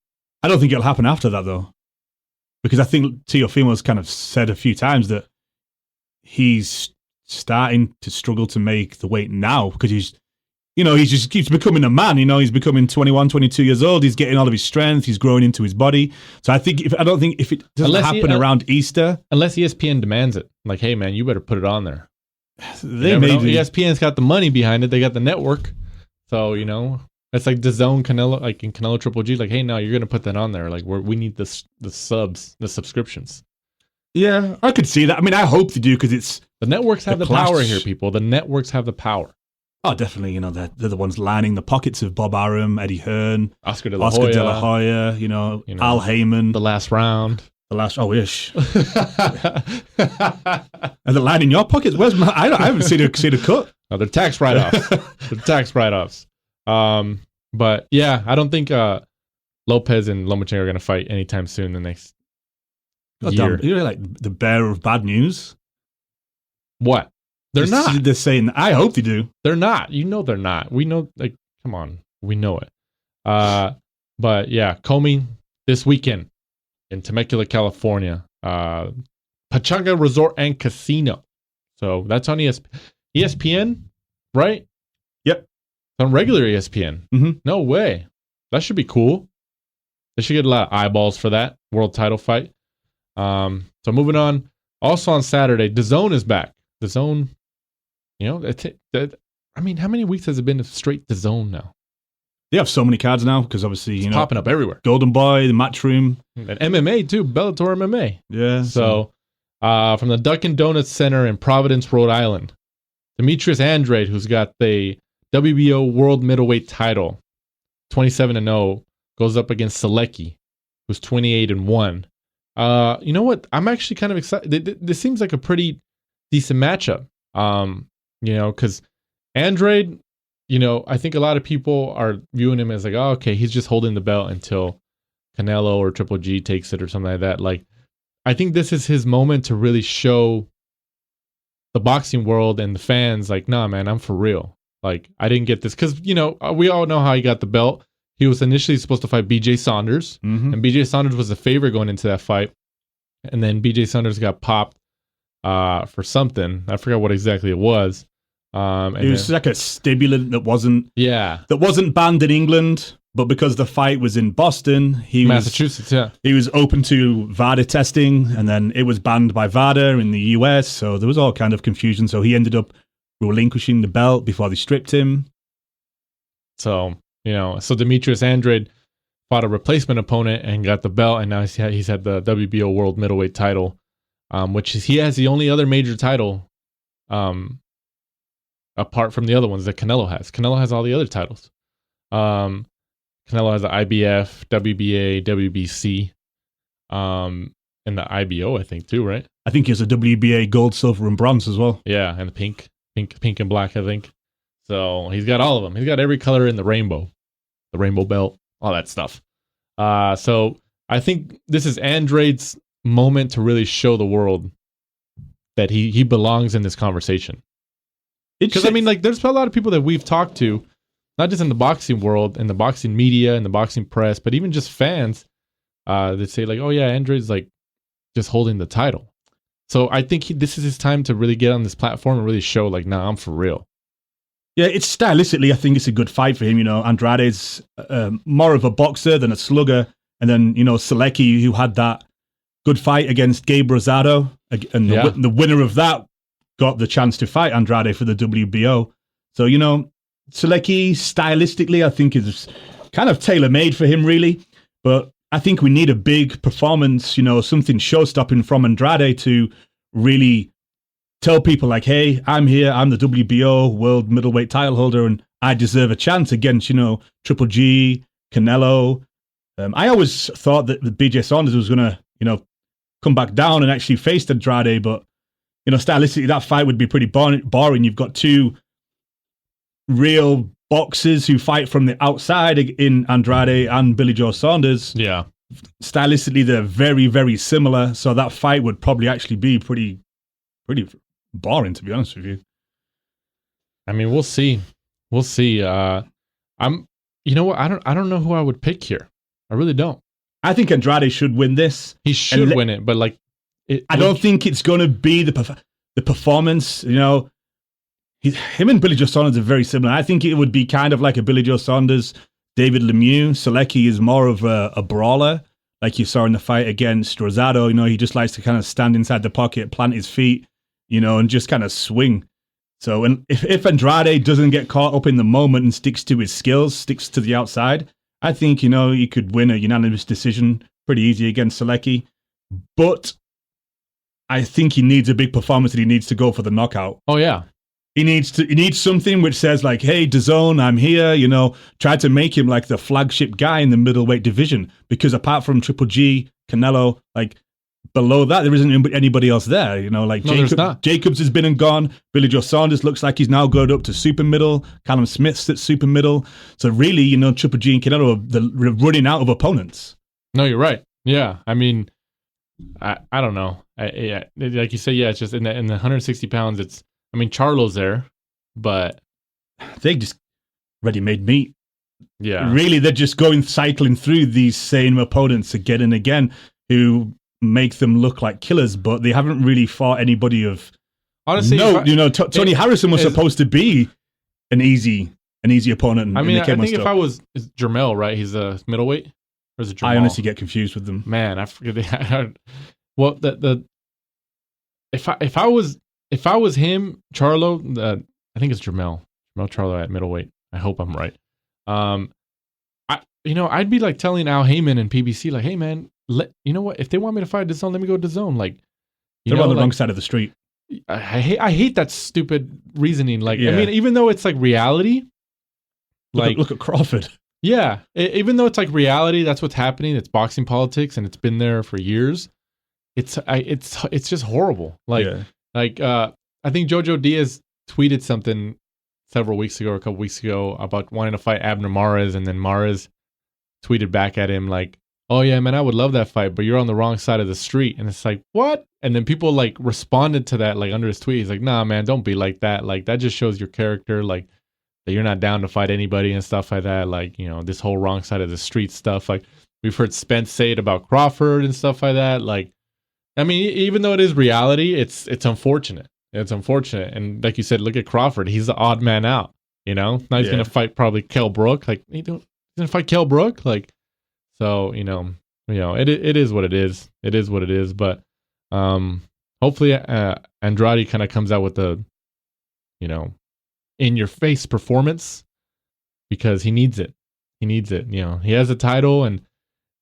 I don't think it'll happen after that, though, because I think Teofimo's kind of said a few times that he's starting to struggle to make the weight now because he just keeps becoming a man. He's becoming 21, 22 years old. He's getting all of his strength. He's growing into his body. So I don't think if it doesn't happen around Easter, unless ESPN demands it, like, hey man, you better put it on there. ESPN's got the money behind it. They got the network, so it's like DAZN Canelo, like in Canelo Triple G. Like, hey, no, you're gonna put that on there. Like, we need the subscriptions. Yeah, I could see that. I mean, I hope they do because it's the networks have the power here, people. The networks have the power. Oh, definitely. They're the ones lining the pockets of Bob Arum, Eddie Hearn, Oscar De La Hoya. Al Heyman. The last round. I wish. Are they lining your pockets? Where's my? I haven't seen a cut. No, they're tax write-offs. But yeah, I don't think Lopez and Lomachenko are going to fight anytime soon. The next year. Damn, you're like the bearer of bad news. What? They're not. They're saying. I hope they do. They're not. They're not. We know. Like, come on, we know it. But yeah, Commey this weekend in Temecula, California, Pechanga Resort and Casino. So that's on ESPN, right? Yep. On regular ESPN. Mm-hmm. No way. That should be cool. They should get a lot of eyeballs for that world title fight. So moving on. Also on Saturday, DAZN is back. DAZN, I mean, how many weeks has it been straight DAZN now? They have so many cards now because obviously, it's popping up everywhere. Golden Boy, the Matchroom. And MMA too, Bellator MMA. Yeah. So from the Dunkin Donuts Center in Providence, Rhode Island, Demetrius Andrade, who's got the WBO World Middleweight title, 27-0, goes up against Sulecki, who's 28-1. You know what? I'm actually kind of excited. This seems like a pretty decent matchup. Because Andrade, I think a lot of people are viewing him as like, oh, okay, he's just holding the belt until Canelo or Triple G takes it or something like that. Like, I think this is his moment to really show the boxing world and the fans, like, nah, man, I'm for real. Like, I didn't get this because, we all know how he got the belt. he was initially supposed to fight BJ Saunders, and BJ Saunders was the favorite going into that fight. And then BJ Saunders got popped for something. I forgot what exactly it was. It was like a stimulant that wasn't banned in England, but because the fight was in Boston, Massachusetts, he was open to VADA testing, and then it was banned by VADA in the US. So there was all kind of confusion. So he ended up relinquishing the belt before they stripped him. So Demetrius Andrade fought a replacement opponent and got the belt, and now he's had the WBO World Middleweight title, which is he has the only other major title, apart from the other ones that Canelo has. Canelo has all the other titles. Canelo has the IBF, WBA, WBC, and the IBO, I think too, right? I think he has a WBA gold, silver, and bronze as well. Yeah, and the pink and black, I think. So he's got all of them. He's got every color in the rainbow belt, all that stuff. So I think this is Andrade's moment to really show the world that he belongs in this conversation. Because I mean, like, there's a lot of people that we've talked to, not just in the boxing world, in the boxing media, in the boxing press, but even just fans that say like, "Oh yeah, Andrade's like just holding the title." So I think this is his time to really get on this platform and really show like, "Nah, I'm for real." Yeah, it's stylistically, I think it's a good fight for him. You know, Andrade's more of a boxer than a slugger, and then Sulecki, who had that good fight against Gabe Rosado, and the winner of that got the chance to fight Andrade for the WBO. So, Sulecki, stylistically, I think is kind of tailor-made for him, really. But I think we need a big performance, something show-stopping from Andrade to really tell people like, hey, I'm here, I'm the WBO world middleweight title holder, and I deserve a chance against, Triple G, Canelo. I always thought that BJ Saunders was going to, come back down and actually face Andrade, but stylistically, that fight would be pretty boring. You've got two real boxers who fight from the outside in Andrade and Billy Joe Saunders. Yeah. Stylistically, they're very, very similar. So that fight would probably actually be pretty boring, to be honest with you. I mean, we'll see. We'll see. You know what? I don't know who I would pick here. I really don't. I think Andrade should win this. He should win it, but like, I don't think it's going to be the performance. Him and Billy Joe Saunders are very similar. I think it would be kind of like a Billy Joe Saunders, David Lemieux. Sulecki is more of a brawler, like you saw in the fight against Rosado. He just likes to kind of stand inside the pocket, plant his feet, and just kind of swing. So if Andrade doesn't get caught up in the moment and sticks to his skills, sticks to the outside, I think, he could win a unanimous decision pretty easy against Sulecki. But I think he needs a big performance and he needs to go for the knockout. Oh, yeah. He needs something which says like, hey, DAZN, I'm here, try to make him like the flagship guy in the middleweight division. Because apart from Triple G, Canelo, like below that, there isn't anybody else there. Jacobs has been and gone. Billy Joe Saunders looks like he's now going up to super middle. Callum Smith's at super middle. So really, Triple G and Canelo are running out of opponents. No, you're right. Yeah. I mean, I don't know. Like you say, yeah, it's just in the 160 pounds, Charlo's there, but they just ready-made meat. Yeah. Really, they're just cycling through these same opponents again and again who make them look like killers, but they haven't really fought anybody of honestly. Tony Harrison was supposed to be an easy opponent. I think if I was Jermell, right? He's a middleweight, or is it Jermell? I honestly get confused with them. Man, I forget. Well, if I was him, Charlo, I think it's Jermell Charlo at middleweight. I hope I'm right. I'd be like telling Al Heyman and PBC, like, hey man, you know what? If they want me to fight DAZN, let me go to DAZN. Like, they're on the wrong side of the street. I hate that stupid reasoning. Like, yeah. Even though it's like reality, look at Crawford. Yeah, even though it's like reality, that's what's happening. It's boxing politics, and it's been there for years. It's just horrible. I think Jojo Diaz tweeted something a couple weeks ago about wanting to fight Abner Mares, and then Mares tweeted back at him like, "Oh yeah, man, I would love that fight, but you're on the wrong side of the street." And it's like, what? And then people like responded to that like under his tweet. He's like, "Nah, man, don't be like that. Like that just shows your character. Like that you're not down to fight anybody and stuff like that. Like, this whole wrong side of the street stuff. Like, we've heard Spence say it about Crawford and stuff like that. Like, I mean, even though it is reality, it's unfortunate. It's unfortunate. And like you said, look at Crawford. He's the odd man out, Now he's going to fight probably Kell Brook. Like, he's going to fight Kell Brook? Like, so, it is what it is. It is what it is. But hopefully Andrade kind of comes out with a, in-your-face performance, because he needs it. He needs it. He has a title, and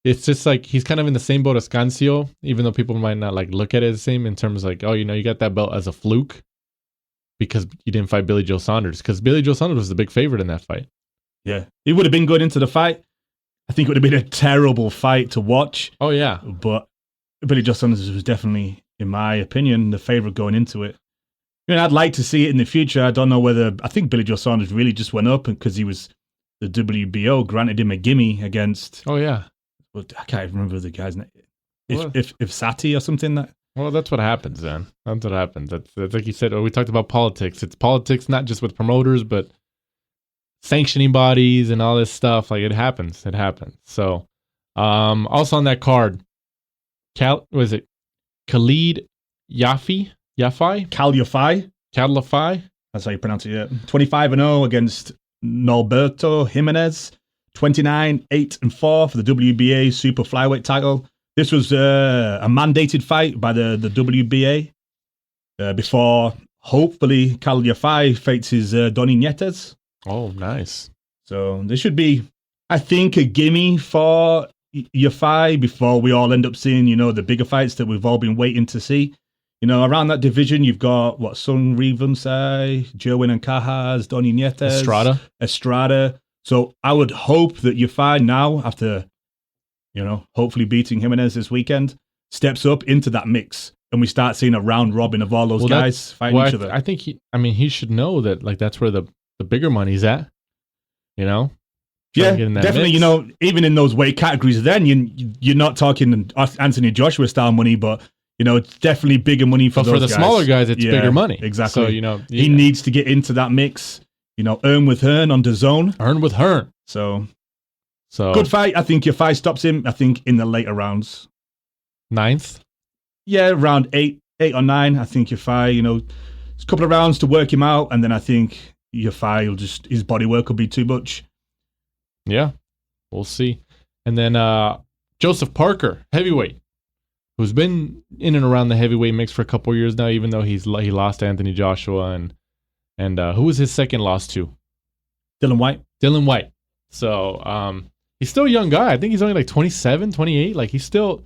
it's just like he's kind of in the same boat as Cancio, even though people might not like look at it the same in terms of like, oh, you got that belt as a fluke because you didn't fight Billy Joe Saunders, because Billy Joe Saunders was the big favorite in that fight. Yeah, he would have been good into the fight. I think it would have been a terrible fight to watch. Oh, yeah. But Billy Joe Saunders was definitely, in my opinion, the favorite going into it. I'd like to see it in the future. I don't know whether... I think Billy Joe Saunders really just went up because he was... The WBO granted him a gimme against... Oh, yeah. Well, I can't remember the guy's name. If Sati or something. Well, that's what happens, then. That's what happens. That's like you said, we talked about politics. It's politics not just with promoters, but sanctioning bodies and all this stuff. Like, it happens. It happens. So, also on that card, was it Khalid Yafai? Cal Yafai? That's how you pronounce it, yeah. 25-0 against Norbelto Jimenez. 29-8-4 for the WBA super flyweight title. This was a mandated fight by the WBA before, hopefully, Cal Yafai faces Donny Nietes. Oh, nice. So this should be, I think, a gimme for Yafai before we all end up seeing, the bigger fights that we've all been waiting to see. Around that division, you've got, Sun Rivensai, Jerwin and Cajas, Donny Nietes. Estrada. So I would hope that Yafai now, after, hopefully beating Jimenez this weekend, steps up into that mix, and we start seeing a round robin of all those guys fighting each other. I think he should know that, like, that's where the bigger money's at, Yeah, definitely. Mix. Even in those weight categories, then you're not talking Anthony Joshua style money, but it's definitely bigger money for those guys. For the smaller guys, it's bigger money. Exactly. So he needs to get into that mix. Earn with Hearn on DAZN. Earn with Hearn. So good fight. I think Yafai stops him. I think in the later rounds. 9th. Yeah, round 8 or 9. I think Yafai. It's a couple of rounds to work him out, and then I think Yafai will his body work will be too much. Yeah, we'll see. And then Joseph Parker, heavyweight, who's been in and around the heavyweight mix for a couple of years now, even though he lost to Anthony Joshua. And who was his second loss to? Dylan White. So he's still a young guy. I think he's only like 27, 28. Like, he's still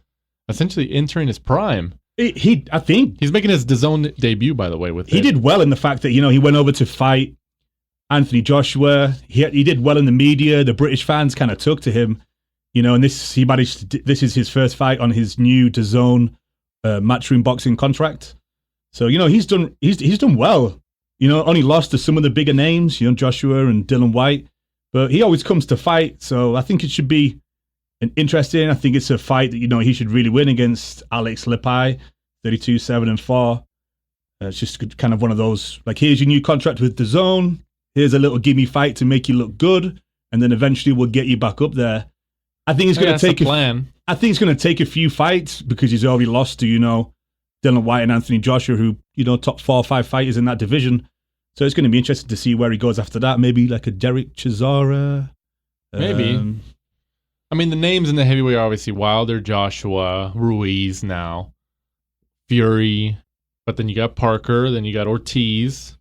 essentially entering his prime. I think he's making his DAZN debut, by the way. He did well in the fact that, he went over to fight Anthony Joshua. He did well in the media. The British fans kind of took to him. And this is his first fight on his new DAZN Matchroom boxing contract. So, he's done well. Only lost to some of the bigger names, Joshua and Dylan White. But he always comes to fight, so I think it should be an interesting. I think it's a fight that, he should really win against Alex Lepai, 32-7-4. It's just kind of one of those, like, here's your new contract with DAZN. Here's a little gimme fight to make you look good, and then eventually we'll get you back up there. I think it's going to take a plan. I think it's going to take a few fights because he's already lost to, Dylan White and Anthony Joshua, who, top 4 or 5 fighters in that division. So it's going to be interesting to see where he goes after that. Maybe like a Derek Chisora. Maybe. I mean, the names in the heavyweight are obviously Wilder, Joshua, Ruiz now, Fury. But then you got Parker, then you got Ortiz.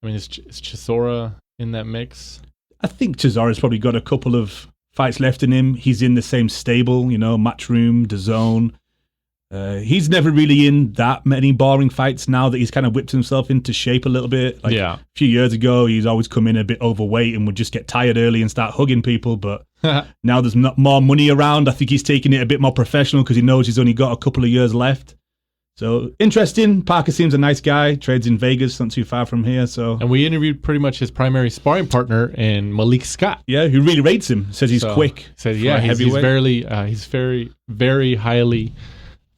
I mean, is Chisora in that mix? I think Chisora's probably got a couple of fights left in him. He's in the same stable, Matchroom, DAZN. He's never really in that many boring fights now that he's kind of whipped himself into shape a little bit. A few years ago, he's always come in a bit overweight and would just get tired early and start hugging people. But now there's not more money around. I think he's taking it a bit more professional because he knows he's only got a couple of years left. So interesting. Parker seems a nice guy. Trades in Vegas, not too far from here. And we interviewed pretty much his primary sparring partner in Malik Scott. Yeah, who really rates him. Says he's quick. Says he's very, very highly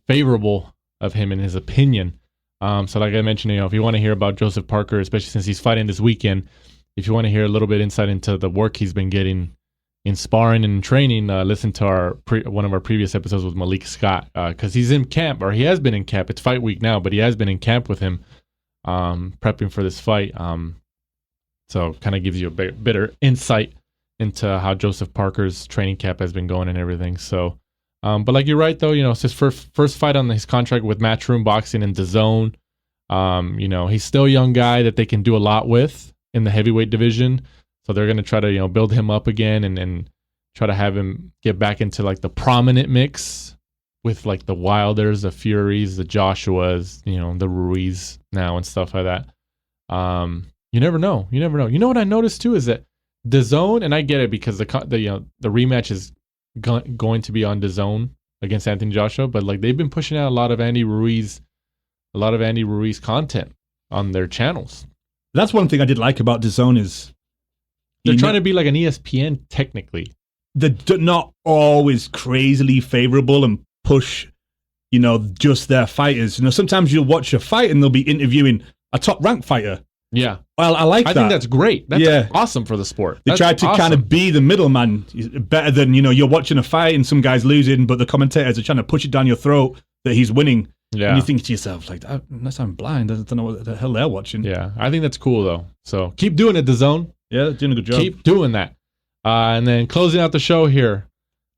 favorable of him in his opinion. So like I mentioned, if you want to hear about Joseph Parker, especially since he's fighting this weekend, if you want to hear a little bit insight into the work he's been getting in sparring and training, listen to one of our previous episodes with Malik Scott, because he's in camp, or he has been in camp. It's fight week now, but he has been in camp with him, prepping for this fight. So kind of gives you a better insight into how Joseph Parker's training camp has been going and everything. So, but like you're right though, it's his first fight on his contract with Matchroom Boxing and DAZN. He's still a young guy that they can do a lot with in the heavyweight division. So they're going to try to, build him up again and try to have him get back into like the prominent mix with like the Wilders, the Furies, the Joshuas, the Ruiz now and stuff like that. You never know. You know what I noticed too is that DAZN, and I get it because the rematch is going to be on DAZN against Anthony Joshua, but like they've been pushing out a lot of Andy Ruiz content on their channels. That's one thing I did like about DAZN is they're trying to be like an ESPN technically. They're not always crazily favorable and push, just their fighters. Sometimes you'll watch a fight and they'll be interviewing a top ranked fighter. Yeah. Well, I think that's great. That's awesome for the sport. They try to kind of be the middleman better than, you're watching a fight and some guy's losing, but the commentators are trying to push it down your throat that he's winning. Yeah. And you think to yourself, like, unless I'm blind, I don't know what the hell they're watching. Yeah. I think that's cool, though. So keep doing it, DAZN. Yeah, they're doing a good job. Keep doing that. And then closing out the show here,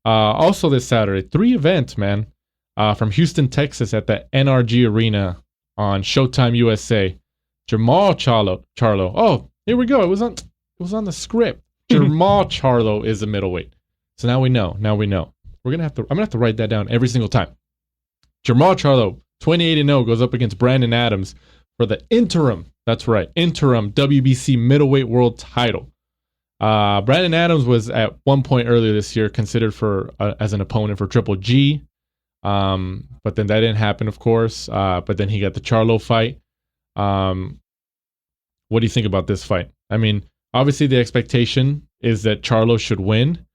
also this Saturday, 3 events, man, from Houston, Texas at the NRG Arena on Showtime USA. Jermell Charlo. Oh, here we go. It was on the script. Jermell Charlo is a middleweight. So now we know. I'm gonna have to write that down every single time. Jermell Charlo, 28-0, goes up against Brandon Adams for the interim. That's right, interim WBC middleweight world title. Brandon Adams was at one point earlier this year considered as an opponent for Triple G, but then that didn't happen, of course. But then he got the Charlo fight. What do you think about this fight? I mean, obviously the expectation is that Charlo should win,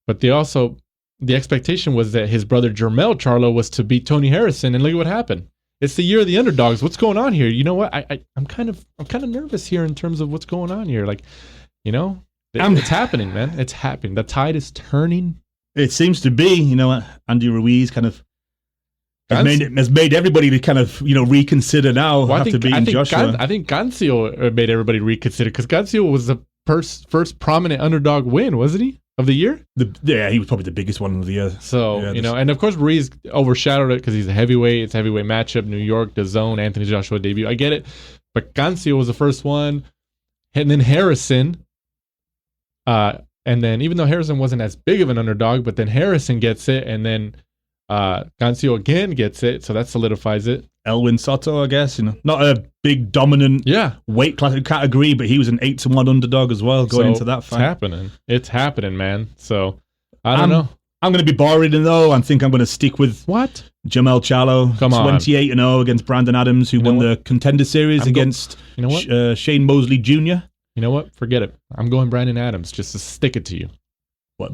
but the expectation was that his brother Jermell Charlo was to beat Tony Harrison, and look at what happened. It's the year of the underdogs. What's going on here? You know what? I'm kind of nervous here in terms of what's going on here. Like, it's happening, man. It's happening. The tide is turning. It seems to be. Andy Ruiz kind of has made everybody to kind of reconsider now after beating Joshua. I think Cancio made everybody reconsider because Cancio was the first prominent underdog win, wasn't he, of the year? He was probably the biggest one of the year. So and of course Ruiz overshadowed it because he's a heavyweight. It's a heavyweight matchup. New York, DAZN, Anthony Joshua debut. I get it, but Cancio was the first one, and then Harrison. And then even though Harrison wasn't as big of an underdog, but then Harrison gets it, and then Cancio again gets it, so that solidifies it. Elwin Soto, I guess, not a big dominant weight class category, but he was an 8-1 underdog as well going into that fight. It's happening, man. So I don't know. I'm going to be boring though. I think I'm going to stick with what Jermell Charlo, 28-0 against Brandon Adams, who won the Contender Series against Shane Mosley Jr. You know what? Forget it. I'm going Brandon Adams just to stick it to you. What?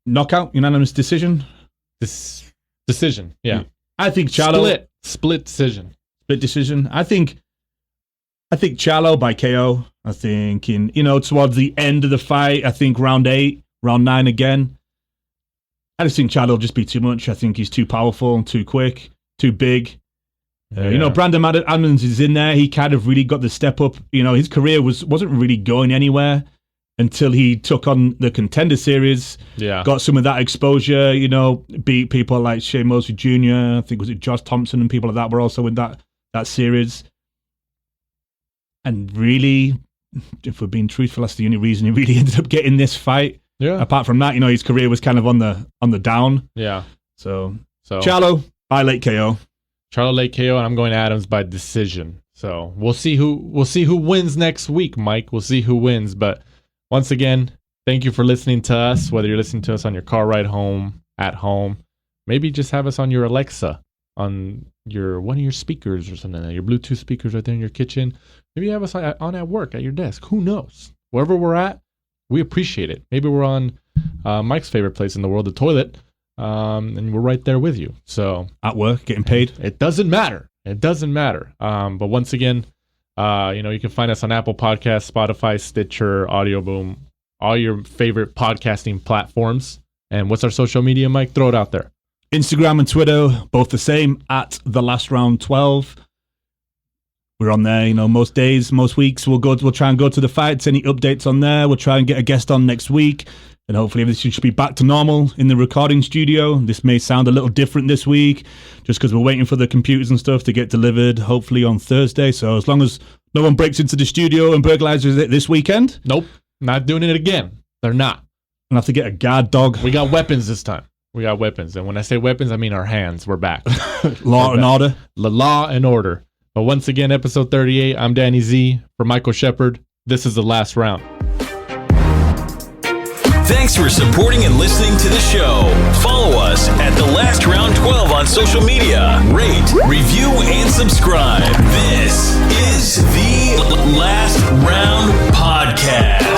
Knockout, unanimous decision. Decision, yeah. I think Charlo split decision. Split decision. I think Charlo by KO. I think towards the end of the fight, I think round 8, round 9 again. I just think Charlo will just be too much. I think he's too powerful, too quick, too big. Brandon Adams is in there. He kind of really got the step up. His career wasn't really going anywhere until he took on the Contender Series. Yeah. Got some of that exposure, beat people like Shane Mosley Jr., I think was it Josh Thompson and people like that were also in that series. And really, if we're being truthful, that's the only reason he really ended up getting this fight. Yeah. Apart from that, his career was kind of on the down. Yeah. So Charlo by late KO. Charlo late KO, and I'm going Adams by decision. So we'll see who wins next week, Mike. We'll see who wins. But once again, thank you for listening to us, whether you're listening to us on your car ride home, at home, maybe just have us on your Alexa, on one of your speakers or something, your Bluetooth speakers right there in your kitchen. Maybe you have us on at work, at your desk. Who knows? Wherever we're at, we appreciate it. Maybe we're on Mike's favorite place in the world, the toilet, and we're right there with you. So at work, getting paid. It doesn't matter. But once again, You can find us on Apple Podcasts, Spotify, Stitcher, Audio Boom, all your favorite podcasting platforms. And what's our social media, Mike? Throw it out there. Instagram and Twitter, both the same, at The Last Round 12. We're on there, most days, most weeks. We'll try and go to the fights. Any updates on there? We'll try and get a guest on next week. And hopefully everything should be back to normal in the recording studio. This may sound a little different this week, just because we're waiting for the computers and stuff to get delivered, hopefully on Thursday. So as long as no one breaks into the studio and burglarizes it this weekend. Nope, not doing it again. They're not. I'll have to get a guard dog. We got weapons this time. We got weapons. And when I say weapons, I mean our hands. We're back. Law and order. Law and order. But once again, episode 38, I'm Danny Z. For Michael Shepard, this is The Last Round. Thanks for supporting and listening to the show. Follow us at The Last Round 12 on social media. Rate, review, and subscribe. This is The Last Round Podcast.